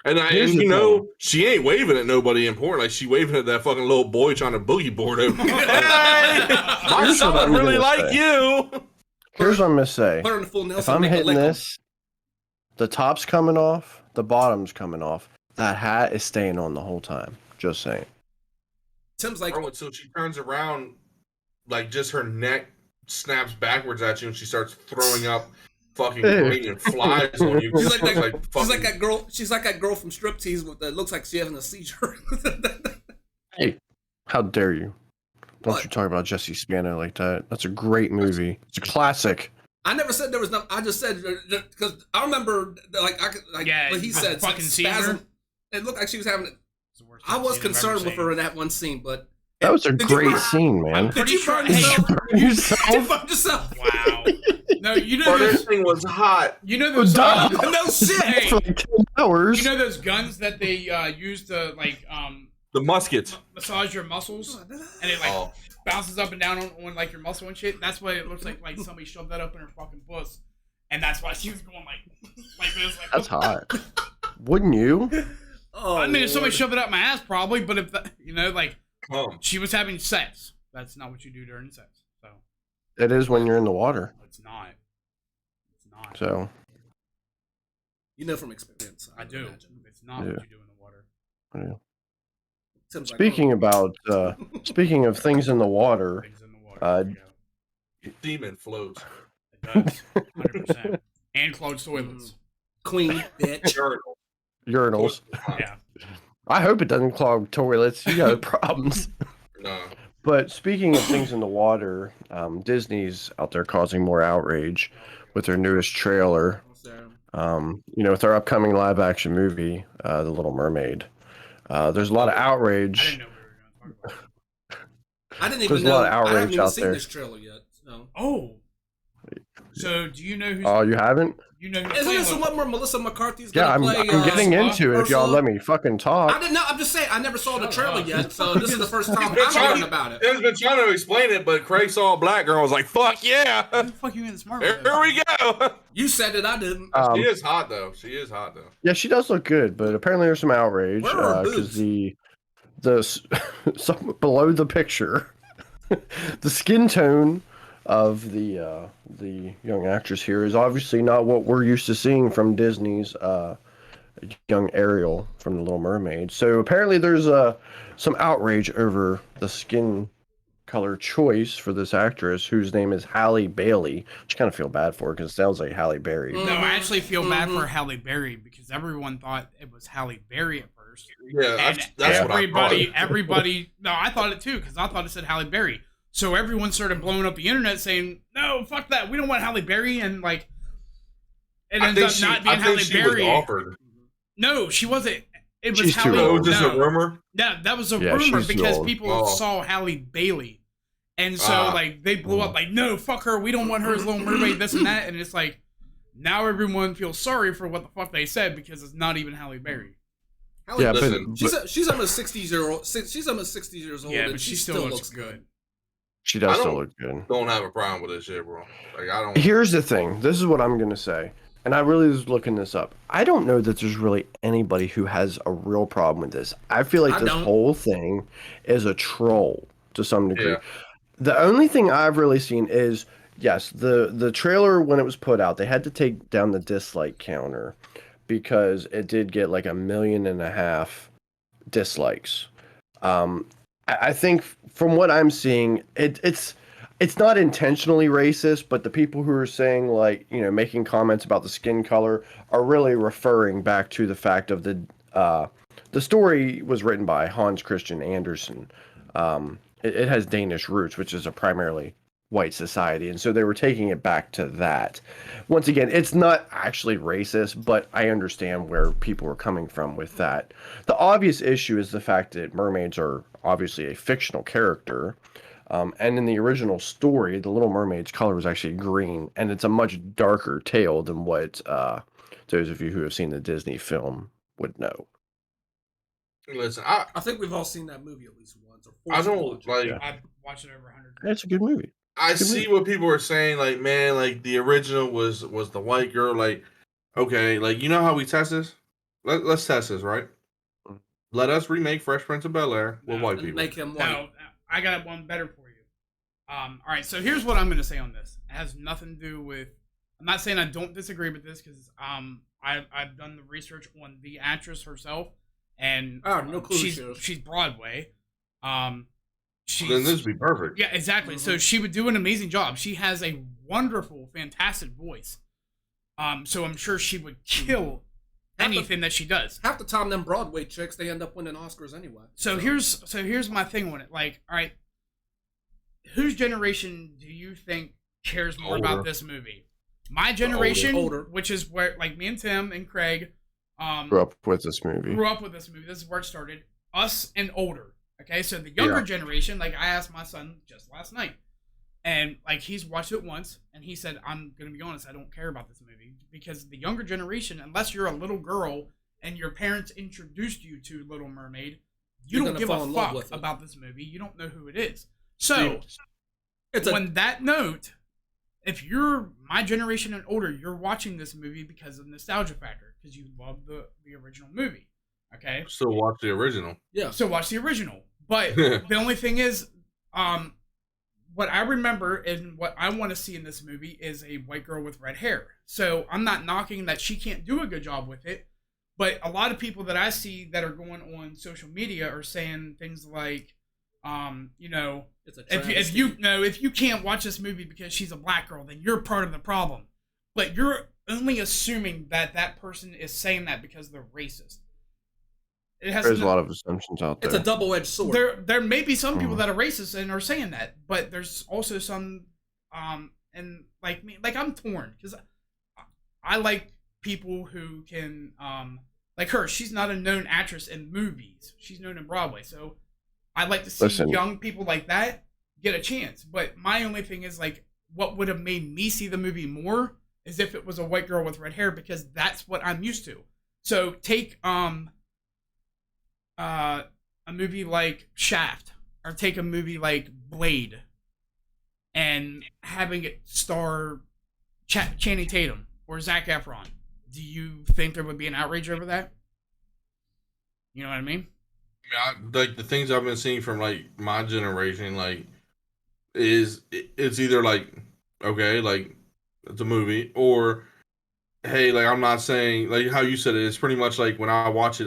And Here's the you know, thing. she ain't waving at nobody important. Like, she waving at that fucking little boy trying to boogie board him. Hey, my Here's what son I'm really gonna like say. you. Here's what I'm gonna say. Put her in the full Nelson. If I'm make her hitting lick 'em. this, the top's coming off, the bottom's coming off. That hat is staying on the whole time. Just saying. Tim's like, Bro, so she turns around, like, just her neck snaps backwards at you, and she starts throwing up fucking raining flies on you. she's like that. Like, she's like that girl. She's like that girl from Striptease with that looks like she's having a seizure. Hey, how dare you? Don't What? you talk about Jesse Spano like that? That's a great movie. It's a classic. I never said there was no. I just said because I remember Yeah, what he the said. fucking spasm. seizure. It looked like she was having it. It's the worst I was scene I've ever concerned with seen. her in that one scene, but That was a Did you great burn- scene, man. I'm did pretty you sure. burn Hey, yourself? Burn yourself? Did you burn yourself? wow. No, you know Bro, those. this thing was hot. You know those. Duh. No shit. Hey, For like 10 hours. you know those guns that they use to like The muskets. massage your muscles, and it like Oh. bounces up and down on like your muscle and shit. That's why it looks like somebody shoved that up in her fucking puss, and that's why she was going like this. Like, That's hot. Wouldn't you? Oh, I mean, if somebody Lord. shoved it up my ass, probably. But if that, like Come. she was having sex, that's not what you do during sex. So It is when you're in the water. it's not. It's not. So, You know from experience. I do. imagine. It's not Yeah. what you do in the water. yeah. Tim's like, Speaking about, speaking of things in the water, Things in the water. Uh, There you Demon floats. go. It does. 100%. And clogged toilets. Queen bitch. Journal. urinals. Yeah. I hope it doesn't clog toilets. You got problems. No. But speaking of things in the water, Disney's out there causing more outrage with their newest trailer. With their upcoming live action movie, The Little Mermaid. There's a lot of I outrage. didn't know we were going to talk about it. I didn't even There's a know. lot of I haven't outrage even out seen there. this trailer yet. So. Oh. So do you know who's? Oh, you haven't? You know who's Isn't playing this the with- one where Melissa McCarthy's Yeah, gonna I'm play? getting into it if y'all Ursula? let me fucking I talk. didn't know. I'm just saying. I never saw the Shut trailer up. yet, so this is the first time been I'm trying- hearing about it. Tim's been trying to explain it, but Craig saw a black girl and was like, fuck yeah. Who the fuck you in the smart Here with? we go. You said it. I didn't. She is hot, though. She is hot, though. Yeah, she does look good, but apparently there's some outrage Where are her because boobs? some below the picture, the skin tone of the young actress here is obviously not what we're used to seeing from Disney's young Ariel from The Little Mermaid. So apparently there's some outrage over the skin color choice for this actress, whose name is Halle Bailey, which I kind of feel bad for because it sounds like Halle Berry. No, I actually feel bad for Halle Berry because everyone thought it was Halle Berry at first. Yeah, And that's what I everybody, no, I thought it too because I thought it said Halle Berry. So everyone started blowing up the internet saying, "No, fuck that. We don't want Halle Berry." And like, it I ends think up she, not being I Halle think she Berry. was offered. No, she wasn't. It was She's too Halle. Oh, it old. was just no. a rumor? Yeah, that was a Yeah, rumor she's too because old. people Oh. saw Halle Bailey, and so like they blew Mm. up like, "No, fuck her. We don't want her as Little Mermaid. This and that." And it's like now everyone feels sorry for what the fuck they said because it's not even Halle Berry. Halle Yeah, Berry- Listen, she's almost 60 years old. She's almost 60 years old. Yeah, and but she still looks good. She does I still don't- look good. Don't have a problem with this shit, bro. Like, I don't. Here's the thing. This is what I'm going to say. And I really was looking this up. I don't know that there's really anybody who has a real problem with this. I feel like I this don't. whole thing is a troll to some degree. Yeah. The only thing I've really seen is, yes, the trailer, when it was put out, they had to take down the dislike counter because it did get like 1.5 million dislikes. I think from what I'm seeing, it's not intentionally racist, but the people who are saying, like, making comments about the skin color are really referring back to the fact of the story was written by Hans Christian Andersen. It has Danish roots, which is a primarily white society, and so they were taking it back to that. Once again, it's not actually racist, but I understand where people are coming from with that. The obvious issue is the fact that mermaids are obviously a fictional character. And in the original story, the Little Mermaid's color was actually green, and it's a much darker tale than what those of you who have seen the Disney film would know. Listen, I think we've all seen that movie at least once. Or I forced to don't watch it. like. Yeah. I've watched it over 100 times. It's a good movie. I Good see movie. what people are saying. Like, man, like the original was the white girl. Like, okay, like you know how we test this? Let's test this, right? Let us remake Fresh Prince of Bel-Air with white And people. make him white. No, I got one better for you. All right, so here's what I'm going to say on this. It has nothing to do with. I'm not saying I don't disagree with this because I've done the research on the actress herself, and No clue who she is. she's Broadway. Then this would be perfect. Yeah, exactly. Mm-hmm. So she would do an amazing job. She has a wonderful, fantastic voice. So I'm sure she would kill anything that she does. Half the time, them Broadway chicks, they end up winning Oscars anyway. So here's my thing on it. Like, all right, whose generation do you think cares more about this movie? My generation, Older. which is where like me and Tim and Craig Grew up with this movie. grew up with this movie. This is where it started. Us and older. Okay, so the younger generation, like I asked my son just last night, and like he's watched it once, and he said, "I'm gonna be honest, I don't care about this movie because the younger generation, unless you're a little girl and your parents introduced you to Little Mermaid, you You're don't gonna give fall a in love fuck with it. about this movie. You don't know who it is." So, It's on that note, if you're my generation and older, you're watching this movie because of nostalgia factor, because you love the original movie. Okay, Still watch the original. yeah. so watch the original. But the only thing is, what I remember and what I want to see in this movie is a white girl with red hair. So I'm not knocking that she can't do a good job with it, but a lot of people that I see that are going on social media are saying things like, you know, It's a if you can't watch this movie because she's a black girl, then you're part of the problem. But you're only assuming that that person is saying that because they're racist. It has There's a lot of assumptions out there. It's a double-edged sword. there may be some people that are racist and are saying that, but there's also some and like me, like I'm torn because I like people who can like her. She's not a known actress in movies. She's known in Broadway, so I like to see young people like that get a chance. But my only thing is like, what would have made me see the movie more is if it was a white girl with red hair because that's what I'm used to. So take a movie like Shaft, or take a movie like Blade, and having it star Channing Tatum or Zac Efron. Do you think there would be an outrage over that? You know what I mean? Like the things I've been seeing from like my generation, like it's either like okay, like it's a movie, or hey, like I'm not saying like how you said it. It's pretty much like when I watch it,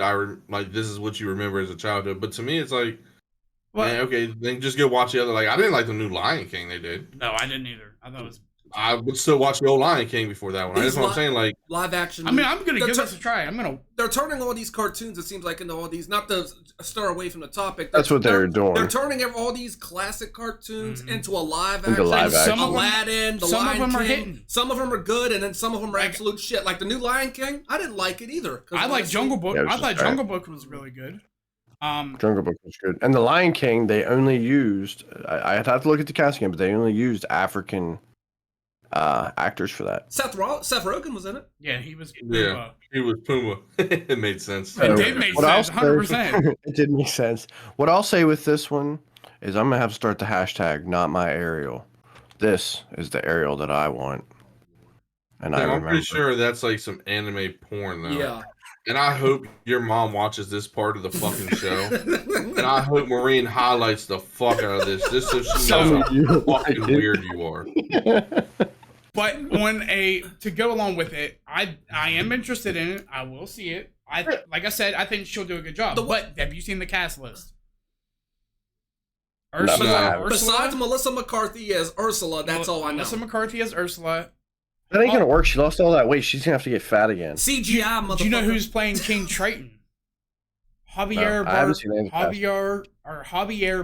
like this is what you remember as a childhood. But to me, it's like, man, okay, then just go watch the other. Like I didn't like the new Lion King they did. No, I didn't either. I thought it was. I would still watch the old Lion King before that one. That's what I'm saying. Like live action. I mean, I'm gonna give this a try. They're turning all these cartoons. It seems like into all these. Not to stir away from the topic. That's what they're doing. They're turning all these classic cartoons into a live action. Some of them, Aladdin, some Lion of them King. are hitting. Some of them are good, and then some of them are absolute shit. Like the new Lion King, I didn't like it either. I like Jungle Book. Yeah, I thought Jungle Book was really good. Jungle Book was good, and the Lion King they only used. I'd have to look at the casting, but they only used African actors for that. Seth Rogen was in it. Yeah, he was. Yeah, he was Puma. It made sense. It did make sense, 100%. It did make sense. What I'll say with this one is I'm gonna have to start the hashtag not my Ariel. This is the Ariel that I want. And I'm pretty sure that's like some anime porn though. Yeah. And I hope your mom watches this part of the fucking show. And I hope Maureen highlights the fuck out of this just so she knows how fucking weird you are. But to go along with it, I am interested in it. I will see it. Like I said, I think she'll do a good job. But have you seen the cast list? No. Besides Melissa McCarthy as Ursula, that's all I know. Melissa McCarthy as Ursula. That ain't gonna work. She lost all that weight. She's gonna have to get fat again. CGI, motherfucker. Do you know who's playing King Triton? Javier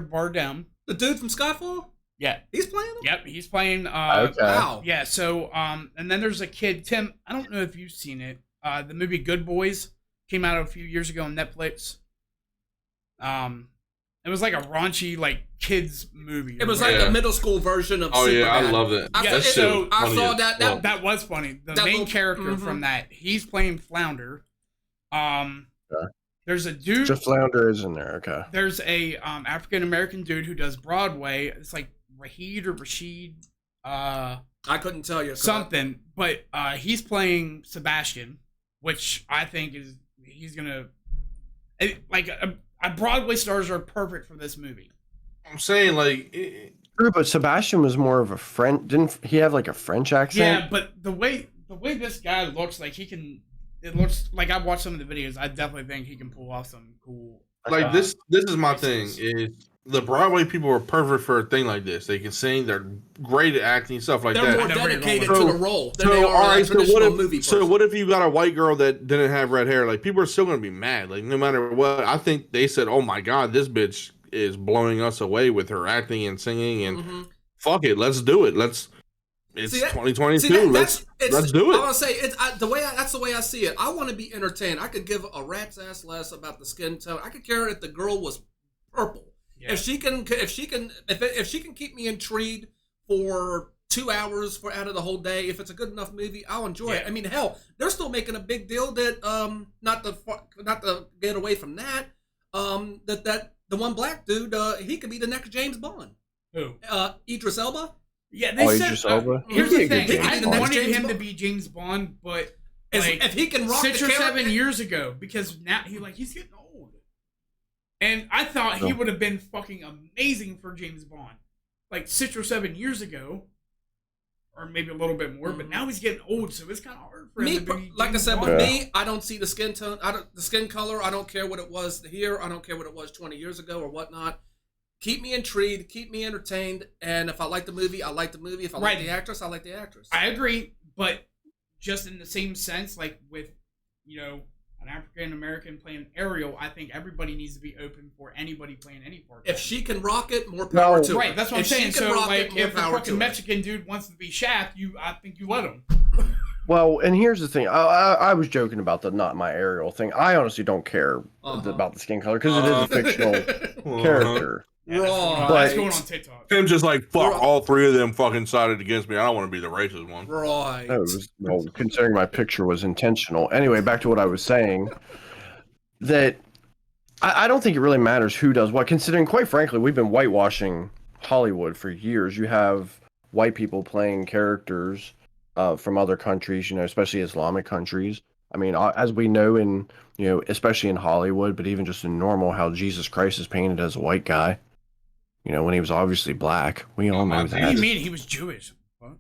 Bardem. The dude from Skyfall? Yeah. He's playing him? Yep, he's playing Okay. Wow. Yeah, so and then there's a kid, Tim, I don't know if you've seen it. The movie Good Boys came out a few years ago on Netflix. It was like a raunchy like kids movie. It was like the middle school version of Oh yeah, I Superbad. love it. I saw that. That was funny. The that main little- character from that, he's playing Flounder. There's a dude. Jeff Flounder is in there. Okay. There's a African American dude who does Broadway. It's like Rahid or Rashid. I couldn't tell you something, but he's playing Sebastian, which I think he's gonna like Broadway stars are perfect for this movie. I'm saying like. True, but Sebastian was more of a French. Didn't he have like a French accent? Yeah, but the way this guy looks, like he can. It looks like I've watched some of the videos. I definitely think he can pull off some cool. Like this is my thing. Is the Broadway people are perfect for a thing like this? They can sing. They're great at acting, stuff like that. They're more dedicated to the role than they are all right, a traditional movie. So what if you got a white girl that didn't have red hair? Like people are still gonna be mad. Like no matter what, I think they said, "Oh my God, this bitch is blowing us away with her acting and singing." And fuck it, let's do it. It's 2022. Let's do it. I want to say that's the way I see it. I want to be entertained. I could give a rat's ass less about the skin tone. I could care if the girl was purple. Yeah. If she can keep me intrigued for 2 hours out of the whole day, if it's a good enough movie, I'll enjoy it. I mean, hell, they're still making a big deal that not to get away from that that the one black dude he could be the next James Bond. Who? Idris Elba. Yeah, they said. Idris Elba. Here's the thing: I wanted him to be James Bond, but like, if he can rock 6 the or character, 7 years ago, because now he's getting old, and I thought he would have been fucking amazing for James Bond, like 6 or 7 years ago, or maybe a little bit more. But now he's getting old, so it's kind of hard for him to be. Like James I said, Bond. with me, I don't see the skin tone, the skin color. I don't care what it was here. I don't care what it was 20 years ago or whatnot. Keep me intrigued, keep me entertained, and if I like the movie, I like the movie. If I like the actress, I like the actress. I agree, but just in the same sense, like with, an African American playing Ariel, I think everybody needs to be open for anybody playing any part. If she can rock it, more power to her. Right, that's what I'm saying. So, like, if the fucking Mexican dude wants to be Shaft, I think you let him. Well, and here's the thing. I was joking about the not my Ariel thing. I honestly don't care about the skin color because it is a fictional character. Yeah, Raw. That's going on TikTok. Him just like, fuck, all three of them fucking sided against me. I don't want to be the racist one. Right. Well, considering my picture was intentional. Anyway, back to what I was saying. That I don't think it really matters who does what, considering, quite frankly, we've been whitewashing Hollywood for years. You have white people playing characters from other countries, especially Islamic countries. I mean, as we know in, especially in Hollywood, but even just in normal, how Jesus Christ is painted as a white guy. When he was obviously black. We all know that. What do you mean he was Jewish? What?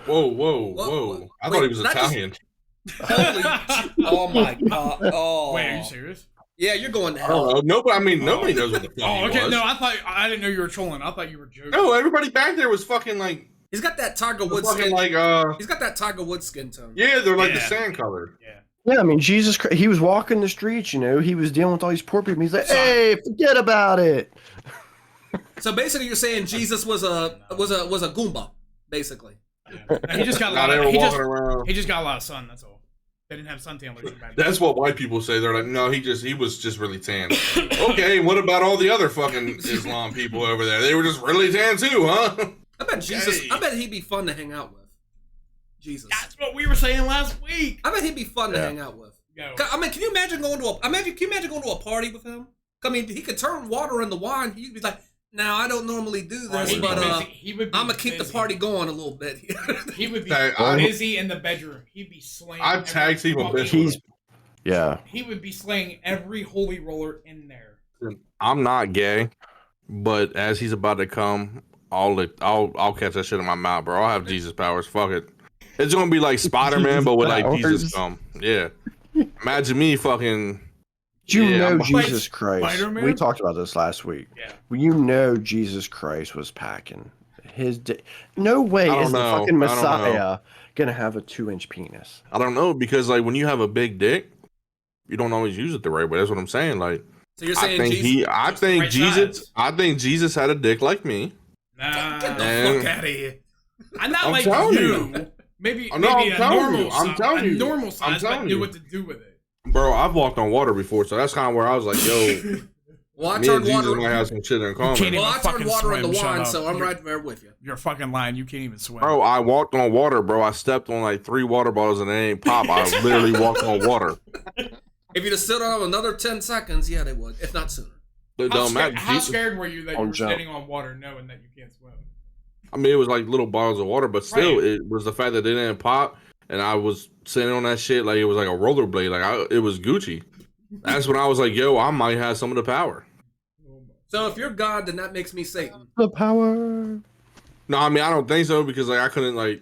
Whoa. I thought he was Italian. Oh my God. Oh. Wait, are you serious? Yeah, you're going to hell. Nobody knows what the fuck he was. No, I didn't know you were trolling. I thought you were joking. No, everybody back there was fucking like... He's got that Tiger Woods skin. He's got that Tiger Woods skin tone. Yeah, they're like the sand color. Yeah, I mean, Jesus Christ, he was walking the streets, he was dealing with all these poor people. He's like, hey, forget about it. So basically, you're saying Jesus was a Goomba, basically. Yeah. He just got he just got a lot of sun. That's all. They didn't have suntan lotion back then. That's what white people say. They're like, no, he was just really tan. Okay, what about all the other fucking Islam people over there? They were just really tan too, huh? I bet Jesus. I bet he'd be fun to hang out with. Jesus. That's what we were saying last week. I bet he'd be fun to hang out with. I mean, can you imagine going to a party with him? I mean, he could turn water into wine. He'd be like, now, I don't normally do this, but I'm going to keep the party going a little bit. He would be busy in the bedroom. He'd be slaying. I'd tag team a bitch. He would be slaying every holy roller in there. I'm not gay, but as he's about to come, I'll catch that shit in my mouth, bro. I'll have Jesus powers. Fuck it. It's going to be like Spider-Man, but with like Jesus come. Yeah. Imagine me fucking... Jesus Christ. Spider-Man? We talked about this last week. Yeah. Jesus Christ was packing no way is the fucking Messiah gonna have a 2-inch penis. I don't know, because like when you have a big dick, you don't always use it the right way. That's what I'm saying. Like, so you're saying I think Jesus had a dick like me. Nah. Get the fuck out of here. I'm not like you. Maybe a normal size, but knew what to do with it. Bro, I've walked on water before, so that's kind of where I was like, yo, well, me and Jesus might have some shit in common. Well, I turned water into wine, so I'm right there with you. You're fucking lying. You can't even swim. Bro, I walked on water, bro. I stepped on like 3 water bottles and they ain't pop. I literally walked on water. If you'd have stood on another 10 seconds, yeah, they would, if not sooner. It How, don't matter. how scared were you that you were jump. standing on water knowing that you can't swim? I mean, it was like little bottles of water, but still, Right. it was the fact that they didn't pop, and I was sitting on that shit like it was like a rollerblade, it was Gucci. That's when I was like, yo, I might have some of the power. So if you're God, then that makes me Satan. The power. No, I mean, I don't think so because like I couldn't like,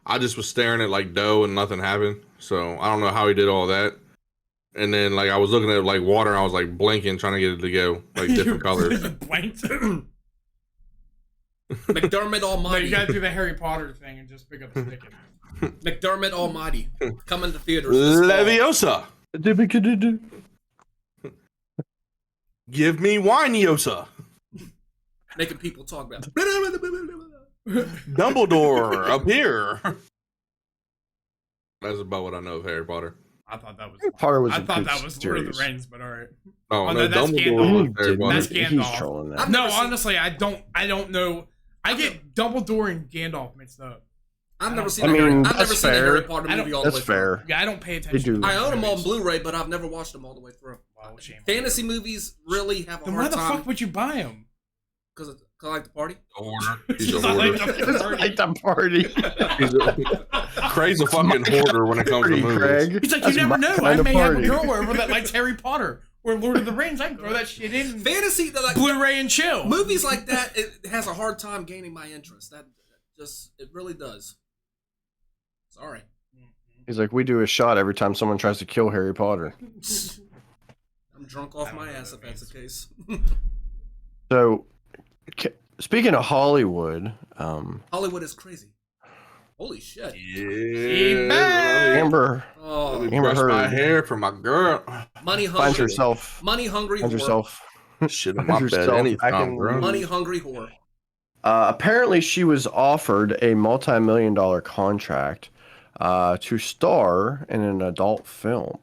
I just was staring at like dough and nothing happened. So I don't know how he did all that. And then like I was looking at like water and I was like blinking, trying to get it to go like different colors. You blanked. McDermott No, Almighty. you gotta do the Harry Potter thing and just pick up a stick. McDermott Almighty. Coming to theaters this fall. Leviosa, give me Wineosa. Making people talk about it. Dumbledore up here. That's about what I know of Harry Potter. I thought that was. Potter was I a thought good that was Lord of the series. Rings, but all right. Oh, Oh, no, no, that's Dumbledore Gandalf. was Harry Potter. That's He's Gandalf. trolling that. I've No, never seen- honestly, I don't know. I get Dumbledore and Gandalf mixed up. I've never seen. I a Harry, mean, I've never that's seen a Harry fair. Potter I movie don't- all the way That's through. fair. Yeah, I don't pay attention. do. to I own them on movies. Blu-ray, but I've never watched them all the way through. Well, shame on Fantasy you. movies really have a Then why hard the time fuck would you buy them? because I like to party. A hoarder. He's a I like hoarder. the Like the party. Craig's a fucking hoarder when it comes to Party, movies. Craig. He's like, That's you never my know. kind I of may have a party. girl over that likes Harry Potter or Lord of the Rings. I can throw that shit in Fantasy, like Blu-ray and chill. movies like that, it has a hard time gaining my interest. That just it really does. Sorry. He's like, we do a shot every time someone tries to kill Harry Potter. I'm drunk off I don't my know ass what if that that's the case. So, speaking of Hollywood, Hollywood is crazy. Holy shit. Yeah. Amber Oh, Let me Amber brush my Heard. hair for my girl. money finds hungry. herself. Money hungry Finds whore. herself. Shit in my Finds bed herself anytime, back in- bro. Money hungry whore. Apparently, she was offered a multi-million-dollar contract to star in an adult film.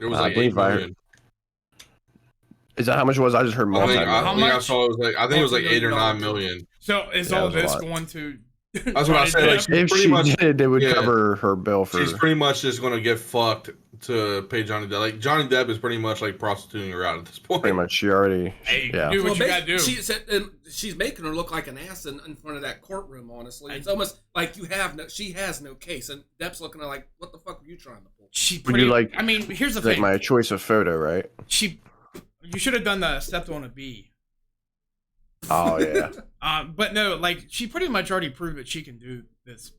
It was I like believe 8 I- million. Is that how much it was? I just heard I multi. think I How think I much? saw it was like I think it was like 8 or 9 $multi-million. million. So is Yeah, all it was a this lot. going to? That's what I said, like, Johnny Depp? If pretty she much- did, it would yeah. cover her bill for. She's pretty much just gonna get fucked to pay Johnny Depp. Like Johnny Depp is pretty much like prostituting her out at this point. Pretty much, she already. Hey, yeah. do what you gotta do. She said, she's making her look like an ass in front of that courtroom. Honestly, it's almost like she has no case, and Depp's looking at her like, what the fuck are you trying to pull? She Would pretty. you like- I mean, here's the Like thing. my choice of photo, right? You should have done the stepped on a bee. Oh yeah. But no, like she pretty much already proved that she can do this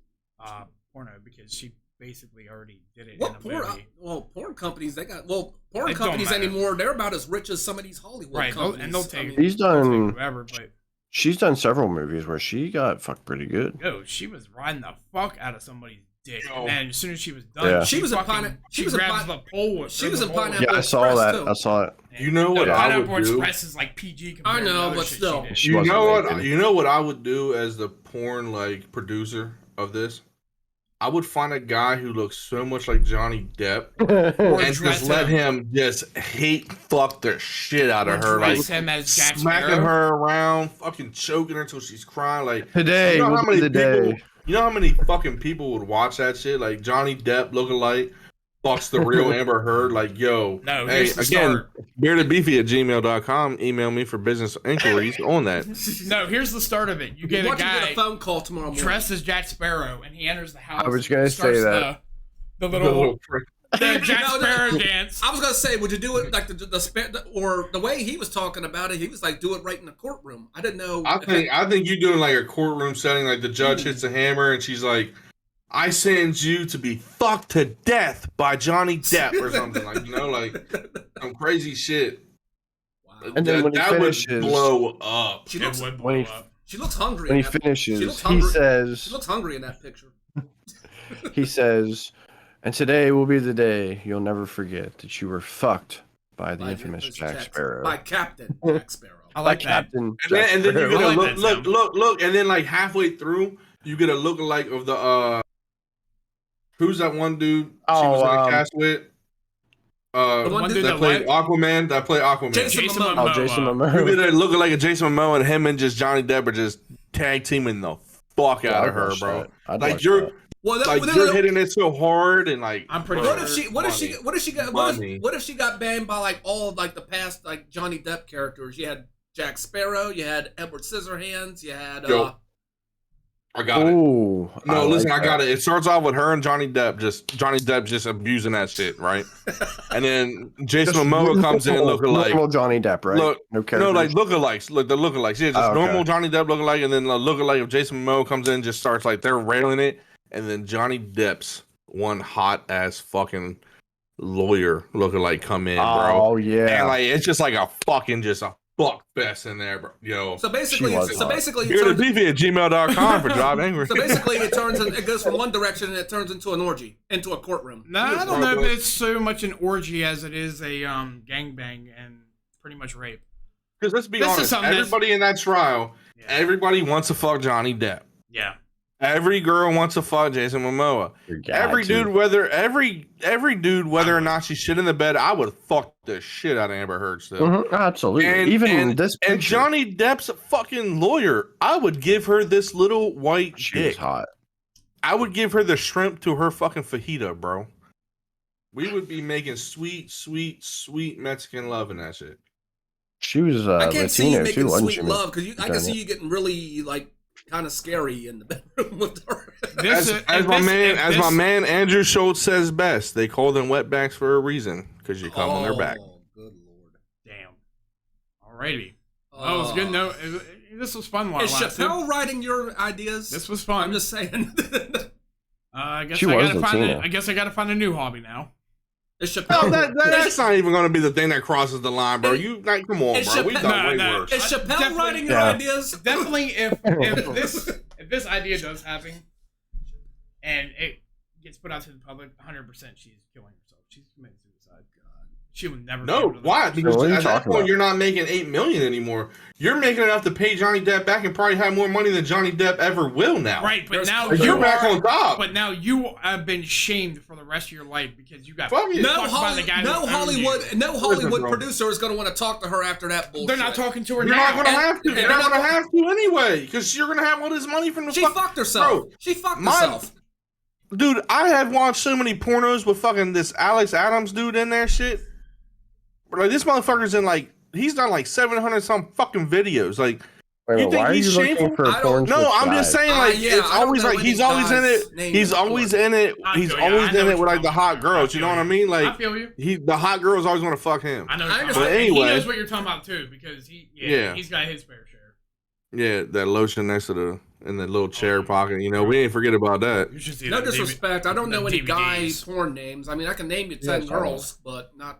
porno because she basically already did it What in a porn? movie. Porn companies they got. Porn It don't companies matter. anymore. They're about as rich as some of these Hollywood Right, companies. and they'll take- I mean, He's I'll take done. whoever, but She's done several movies where she got fucked pretty good. yo, she was riding the fuck out of somebody's dick, Yo. and then as soon as she was done, Yeah. She was in fucking- Pine- she she was in grabs Pine- the pole. she was in Pineapple Yeah, I saw Express, that. too. I saw it. You know what No, I Pineapple would do? Express is like PG. compared I to know, the other but shit still. she did. She You wasn't know what? naked. You know what I would do as the porn like producer of this? I would find a guy who looks so much like Johnny Depp Or and dress just let him. him just hate fuck the shit out of her, like Dress him as Jack smacking Sparrow. her around, fucking choking her until she's crying. Like Today you know will how be many the people? day. You know how many fucking people would watch that shit? Like Johnny Depp looking like fucks the real Amber Heard. Like yo, No, hey here's the again, start. beardedbeefy@gmail.com. Email me for business inquiries on that. No, here's the start of it. You get Why a don't you get guy a phone call tomorrow morning? dressed as Jack Sparrow, and he enters the house. I was gonna and starts say that. The The little little prick. the Jack No, no. Sparrow dance. I was gonna say, would you do it like or the way he was talking about it? He was like, do it right in the courtroom. I didn't know. I think you're doing like a courtroom setting, like the judge hits a hammer and she's like, "I send you to be fucked to death by Johnny Depp" or something like like some crazy shit. Wow. And then when he that finishes- would blow up. She It looks, would when blow he- up. she looks hungry. When he in that- she finishes, looks he hungry. She says, looks hungry in that picture. "And today will be the day you'll never forget that you were fucked by the By infamous Jack- Jack Sparrow." By Captain Jack Sparrow. I By like that. Captain And Jack then you Sparrow. get a I like that look, and then like halfway through, you get a lookalike of the who's that one dude she was in a cast with? The one dude that played Aquaman. That played Aquaman. Jason Jason Momoa. Momoa. Oh, Jason You Momoa. get a lookalike of Jason Momoa, and him and just Johnny Depp are just tag teaming the fuck out of I'd her, watch bro. that. I'd Like watch you're that. Well, like you're hitting it so hard and like. I'm pretty What sure. if she got banned by like all of like the past like Johnny Depp characters? You had Jack Sparrow, you had Edward Scissorhands, you had. I got it. Ooh, No, listen, like I got it. It starts off with her and Johnny Depp just abusing that shit, right? And then Jason Momoa comes in looking like normal Johnny Depp, right? No, like lookalikes, look the lookalikes. Yeah, just normal Johnny Depp lookalike, and then the lookalike of Jason Momoa comes in, just starts like they're railing it, and then Johnny Depp's one hot ass fucking lawyer lookalike come in, bro. Oh yeah, and like it's just like a fucking just a fuck fest in there, bro. Yo. So basically, Here to TV at gmail.com for Job Angry. So basically, it goes from one direction and it turns into an orgy, into a courtroom. No, I don't know if it's so much an orgy as it is a gangbang and pretty much rape. Because let's be honest, everybody in that trial, everybody wants to fuck Johnny Depp. Yeah. Every girl wants to fuck Jason Momoa. Every dude, whether or not she shit in the bed, I would fuck the shit out of Amber Heard still. Mm-hmm, absolutely. Even this picture. And Johnny Depp's fucking lawyer, I would give her this little white dick. Hot. I would give her the shrimp to her fucking fajita, bro. We would be making sweet, sweet, sweet Mexican love in that shit. She was I can't Latino see you making too, sweet love because I can see you getting really like kind of scary in the bedroom with her. As my man Andrew Schultz says best, they call them wetbacks for a reason because you come on their back. Good lord! Damn. Alrighty. That was good. No, this was fun. Is Chappelle writing your ideas? This was fun. I'm just saying. I guess I gotta find a new hobby now. Is Chappelle? That's not even going to be the thing that crosses the line, bro. You like, come on, bro. We've done way worse. Is Chappelle writing your ideas? Definitely, if this idea does happen, and it gets put out to the public, 100% she's killing herself. She's committing suicide. God, she would never. No, why? Because at that point, you're not making $8 million anymore. You're making enough to pay Johnny Depp back and probably have more money than Johnny Depp ever will now. Right, but now you're back on top. But now you have been shamed for the rest of your life because you got no Hollywood producer is going to want to talk to her after that bullshit. They're not talking to her You're now. not going to have to. You're not going to have to anyway because you're going to have all this money from the. She fucked herself. Bro, she fucked herself. Dude, I have watched so many pornos with fucking this Alex Adams dude in there shit. Like this motherfucker's in like he's done like 700 some fucking videos. Like you think he's shameful? No, I'm just saying like it's always like he's always in it. He's always in it. He's always in it with like the hot girls. You know what I mean? Like I feel you. The hot girls always want to fuck him. I know. But anyway, he knows what you're talking about too because he's got his fair share. Yeah, that lotion next to in the little chair pocket. You know, we ain't forget about that. No disrespect. I don't know any guys' porn names. I mean, I can name you 10 girls, but not.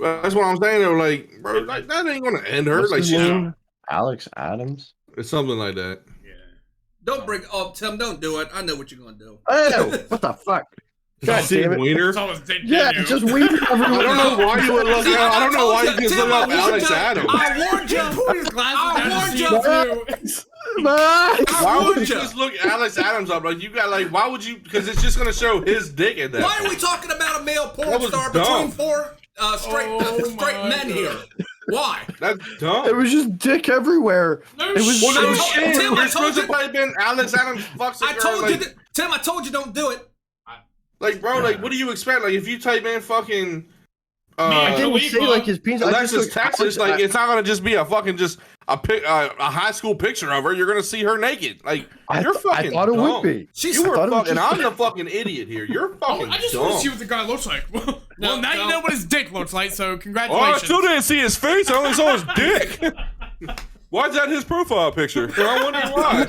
Well, that's what I'm saying though. Like, bro, like that ain't gonna end her. What's like, his name? Alex Adams. It's something like that. Yeah. Don't bring up Tim. Don't do it. I know what you're gonna do. Oh, what the fuck? God damn it! Wiener. Yeah, just wiener. I don't know why you would look up. I don't know why you just look up Alex Adams. I warned you. Why would you just look Alex Adams up? Like you got like, why would you? Because it's just gonna show his dick in that. Why are we talking about a male porn star between four straight men here? Why? That's dumb. It was just dick everywhere. It was shit. You're supposed to type in Alex Adams fucks a girl. Tim, I told you don't do it. Like, bro, like, what do you expect? Like, if you type in fucking, I didn't say like his penis. Alexis Texas, like, it's not gonna just be a fucking a high school picture of her. You're gonna see her naked. Like, you're fucking. I thought it dumb. would be. You were fucking. I'm the fucking idiot here. You're fucking. I just dumb. want to see what the guy looks like. Well, now you know what his dick looks like. So congratulations. Oh, I still didn't see his face. I only saw his dick. Why is that his profile picture? I wonder why.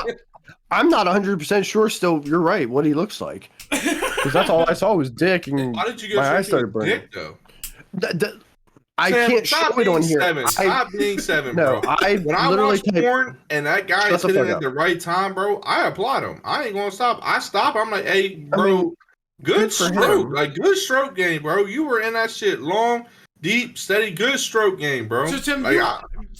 I'm not 100% sure still, you're right, what he looks like. Because that's all I saw was dick, and why did you my eyes started burning. Dick, though? I can't show it on here. Stop being 7, no, bro. When I watch porn and that guy is hitting at the right time, bro, I applaud him. I ain't gonna stop. I stop. I'm like, hey, bro, good stroke. Like, good stroke game, bro. You were in that shit long, deep, steady, good stroke game, bro. So, Tim, like,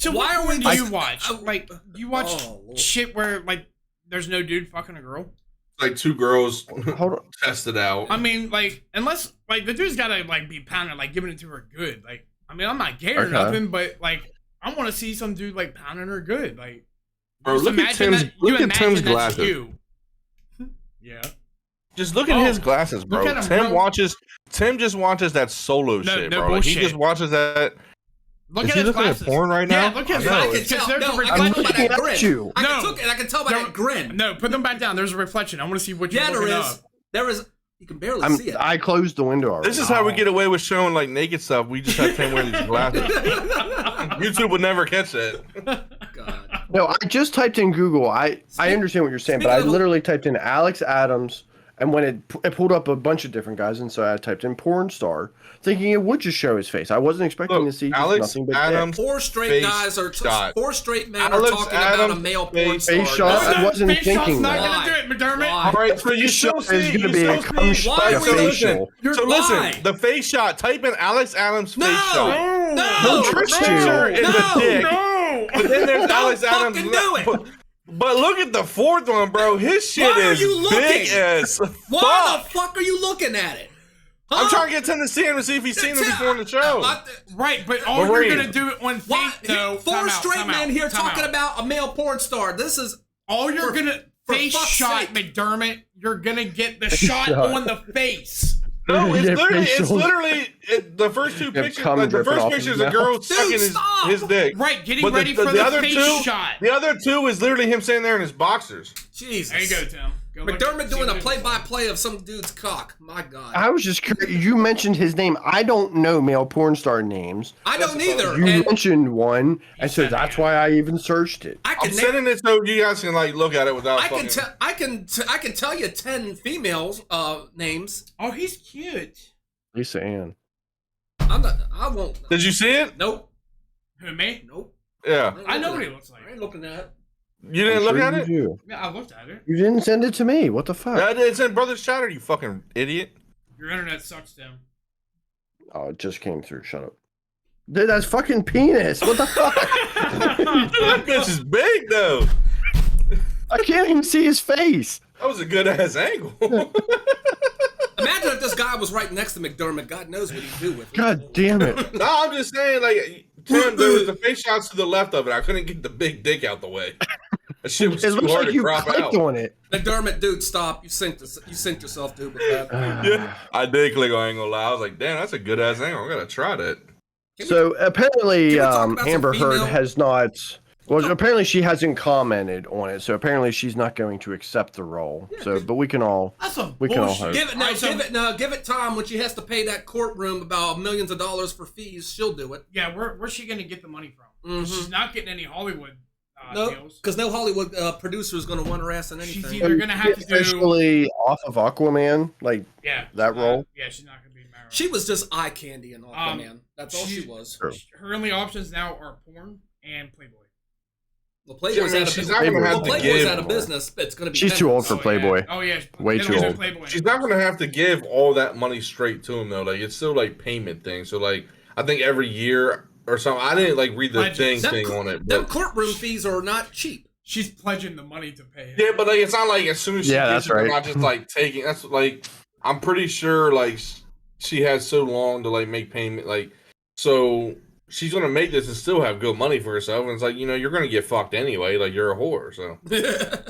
why do you watch? Like, you watch shit where, like, there's no dude fucking a girl? Like, 2 girls test it out. I mean, like, unless, like, the dude's gotta, like, be pounding, like, giving it to her good. Like, I mean, I'm not gay or nothing, but, like, I want to see some dude, like, pounding her good. Like, bro, look at Tim's glasses. Yeah. Just look at his glasses, bro. Look at him, Tim just watches that solo shit, bro. Like, he just watches that. Look Is at he his looking glasses. at porn right now? Yeah, look at his I glasses. can tell. No, I reflection. can tell by that looking grin. at you. I can tell by that grin. No, put them back down. There's a reflection. I want to see what you're Yeah, there looking is. up. There is. You can barely see it. I closed the window already. This is how we get away with showing like naked stuff. We just have Tim wear these glasses. YouTube would never catch that. God. No, I just typed in Google. I understand what you're saying, but I literally typed in Alex Adams, and when it pulled up a bunch of different guys, and so I typed in porn star, thinking it would just show his face. I wasn't expecting to see just Alex nothing but Adams. dick. Four straight guys are four straight men Alex are talking about a Adams male porn star. face shot. I wasn't face shot's thinking not that. gonna do it, McDermott. All right, so you Face still shot is see. going to You be a still cum see. shot, Why a are we facial. You're So lying. listen, the face shot. Type in Alex Adams face shot. No, The picture is a dick. No. But then there's Alex Adams. fucking do it. But look at the fourth one, bro. His shit Why are is you looking? big as Why fuck. the fuck are you looking at it? I'm trying to get Tim to see him to see if he's seen him before in the show. Right, but all Maureen. you're gonna do it on Why? face. No, Four straight men here talking about a male porn star. This is all you're gonna for face fuck's shot, sake. McDermott. You're gonna get the shot on the face. No, it's Yeah, literally the first two Yeah, pictures. cum Like, the dripping first off picture his is a girl mouth. sucking stop. his dick. Right, getting But ready for the face shot. The other two is literally him sitting there in his boxers. Jesus. There you go, Tim. Go look McDermott at- doing see a what play-by-play of some dude's cock. My God. I was just curious. You mentioned his name. I don't know male porn star names. I don't either. You And mentioned one, and so said that's it. why I even searched it. I I'm can sending it so you guys can like look at it without. I can fucking... tell I can tell you 10 females names. Oh, he's cute. Lisa Ann. I won't. Did you see it? Nope. Who, me? Nope. Yeah. I know what he looks like. I ain't looking at it. You didn't look at it? You. Yeah, I looked at it. You didn't send it to me. What the fuck? It's in Brother's Chatter, you fucking idiot. Your internet sucks, Tim. Oh, it just came through. Shut up. Dude, that's fucking penis. What the fuck? That bitch is big though. I can't even see his face. That was a good ass angle. Imagine if this guy was right next to McDermott. God knows what he'd do with it. God damn it. No, I'm just saying, like, Tim, there was the face shots to the left of it. I couldn't get the big dick out the way. That shit was It too looks hard like to you crop clicked out. on it. McDermott, dude, stop. You synced yourself, dude, with that. Yeah, I did click on. I ain't gonna lie. I was like, damn, that's a good ass angle. I gotta try that. So apparently, can we talk about some Amber Heard female- has not. Well, apparently she hasn't commented on it. So apparently she's not going to accept the role. So, but we can all. That's some We can all bullshit. hope. Give it now. Alright, so- Give it time when she has to pay that courtroom about millions of dollars for fees. She'll do it. Yeah, where's she gonna get the money from? Mhm. She's not getting any Hollywood No, deals. because no Hollywood producer is going to want her ass in anything. She's either gonna have to do. Officially off of Aquaman, like Yeah, that she's not- role? Yeah, she's not gonna be married. She was just eye candy and all, man. That's all she was. True. Her only options now are porn and Playboy. Well, Playboy's out of she's business. not gonna Playboy. have Well, to Playboy's give. out of business. It's going to be. She's too old for Yeah. Playboy. Oh yeah, Way they too don't do old. Playboy She's anymore. not gonna have to give all that money straight to him though. Like it's still like payment thing. So like I think every year or something. I didn't like read the Pledges. thing on it. Them But courtroom fees are not cheap. She's pledging the money to pay. yeah, but like it's not like as soon as she Yeah, gets that's it, they're right. not just like taking. That's like I'm pretty sure like she has so long to like make payment. Like so she's gonna make this and still have good money for herself. And it's like you're gonna get fucked anyway. Like you're a whore, so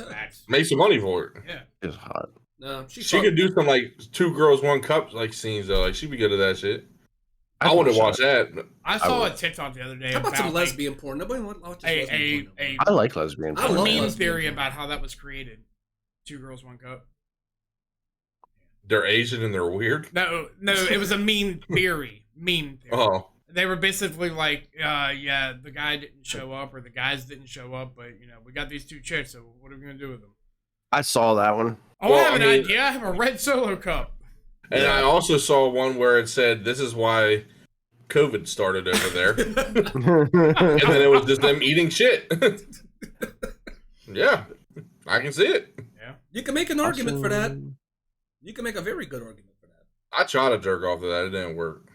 Facts. make some money for it. Yeah. It's hot. No, She could do some like 2 girls 1 cup like scenes though. Like she'd be good at that shit. I I'd wouldn't watch watch that. I saw a would. TikTok the other day How about some like, lesbian porn? Nobody watches lesbian porn. a I like lesbian. I a love meme lesbian theory porn. about how that was created. 2 girls, 1 cup. They're Asian and they're weird. No, it was a meme theory. Meme theory. Oh, They were basically like, yeah, the guy didn't show up or the guys didn't show up, but we got these 2 chicks, so what are we gonna do with them? I saw that one. Oh, Well, I have I an mean- idea. I have a red Solo cup. and I also saw one where it said this is why COVID started over there, and then it was just them eating shit. Yeah, I can see it. Yeah. You can make an argument for that. You can make a very good argument for that. I tried to jerk off of that. It didn't work.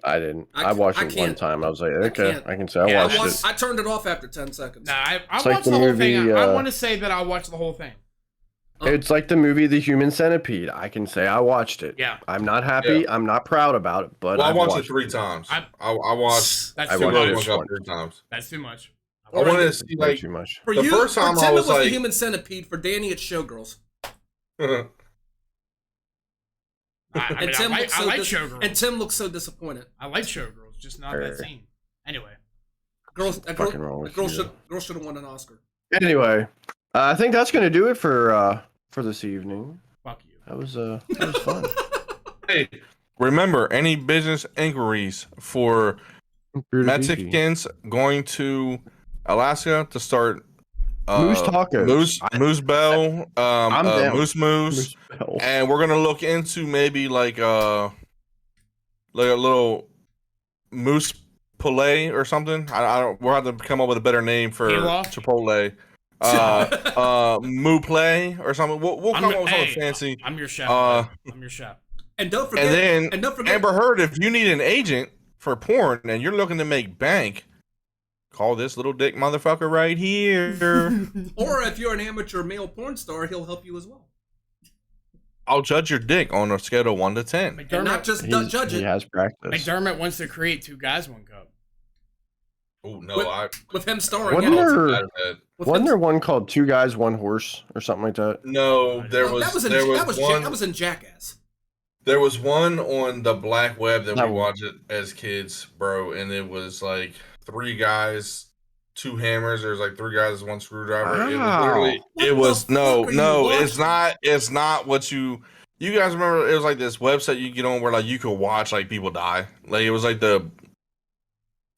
I didn't. I I watched I it one can't. time. I was like, okay, can't. I can say I Yeah, watched I it. I turned it off after 10 seconds. Nah, I It's like watched the the whole movie, thing. I uh, want to say that I watched the whole thing. It's like the movie The Human Centipede. I can say I watched it. Yeah. I'm not happy. Yeah. I'm not proud about it, but Well, I I've watched it watched 3 times. I- I watched. That's I too watched Girls it much. One once. Cup 3 times. That's too much. I wanted to see Way like too much. For The you, first time for I Tim, was it was like- the Human Centipede. For Danny, it's Showgirls. I Tim like looks so showgirls. And Tim looks so disappointed. I like showgirls, just not that scene. Anyway, Fucking wrong with you. Girl should have won an Oscar. Anyway, I think that's gonna do it for this evening. fuck you. That was fun. Hey, remember, any business inquiries for Mexicans going to Alaska to start Moose tacos. Moose Bell, I'm down. Moose, Bell. and we're gonna look into maybe like a little moose Poulet or something. I don't. We'll have to come up with a better name for Chipotle. Moo Play or something. We'll come up with something fancy. I'm your chef. I'm your chef. And don't forget. And don't forget. Amber Heard, if you need an agent for porn and you're looking to make bank, call this little dick motherfucker right here. Or if you're an amateur male porn star, he'll help you as well. I'll judge your dick on a scale of 1 to 10. McDermott, And not just judge it. He has practice. McDermott wants to create 2 guys, 1 cup. Oh no! With him starring. Wasn't there one called 2 Guys, 1 Horse or something like that? No, there was. That was in Jackass. There was one on the black web that we watched it as kids, bro, and it was like 3 guys, 2 hammers. There's like 3 guys, 1 screwdriver. Wow. It's not what you guys remember. It was like this website you get on where like you could watch like people die. Like it was like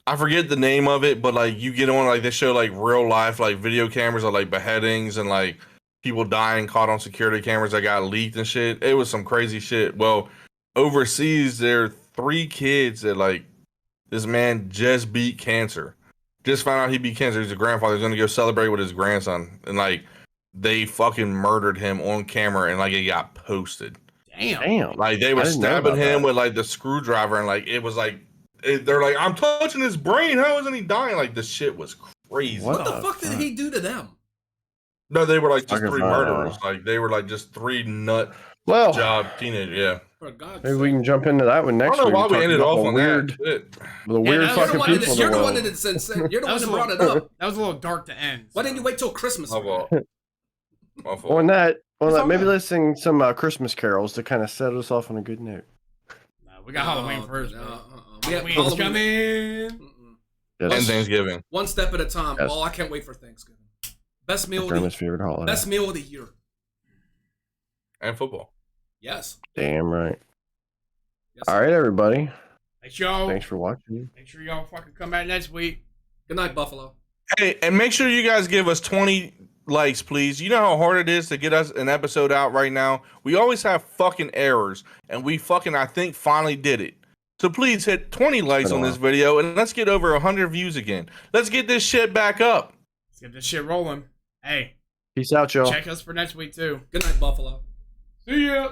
I forget the name of it, but like you get on like they show like real life like video cameras of like beheadings and like people dying caught on security cameras that got leaked and shit. It was some crazy shit. Well, overseas there are 3 kids that like this man just beat cancer. Just found out he beat cancer. He's a grandfather. He's gonna go celebrate with his grandson, and like they fucking murdered him on camera, and like it got posted. Damn. Like they were stabbing him with like the screwdriver, and like it was like they're like, I'm touching his brain. How isn't he dying? Like the shit was crazy. What the fuck did he do to them? No, they were like just 3 murderers. Like they were like just 3 nut job teenagers. Yeah. Maybe we can jump into that one next week. I don't know why we ended off on weird, the weird fucking people. You're the one that brought it up. That was a little dark to end. Why didn't you wait till Christmas? My fault. On that, maybe let's sing some Christmas carols to kind of set us off on a good note. We got Halloween first. Halloween's coming. And Thanksgiving. One step at a time. Yes. Oh, I can't wait for Thanksgiving. Best meal favorite holiday. Best meal of the year. And football. Yes. Damn right. Yes. All right, everybody. Thanks, y'all. Thanks for watching. Make sure y'all fucking come back next week. Good night, Buffalo. Hey, and make sure you guys give us 20 likes, please. You know how hard it is to get us an episode out right now? We always have fucking errors, and we fucking, I think, finally did it. So please hit 20 likes on this video, and let's get over 100 views again. Let's get this shit back up. Let's get this shit rolling. Hey. Peace out, y'all. Check us for next week, too. Good night, Buffalo. See ya.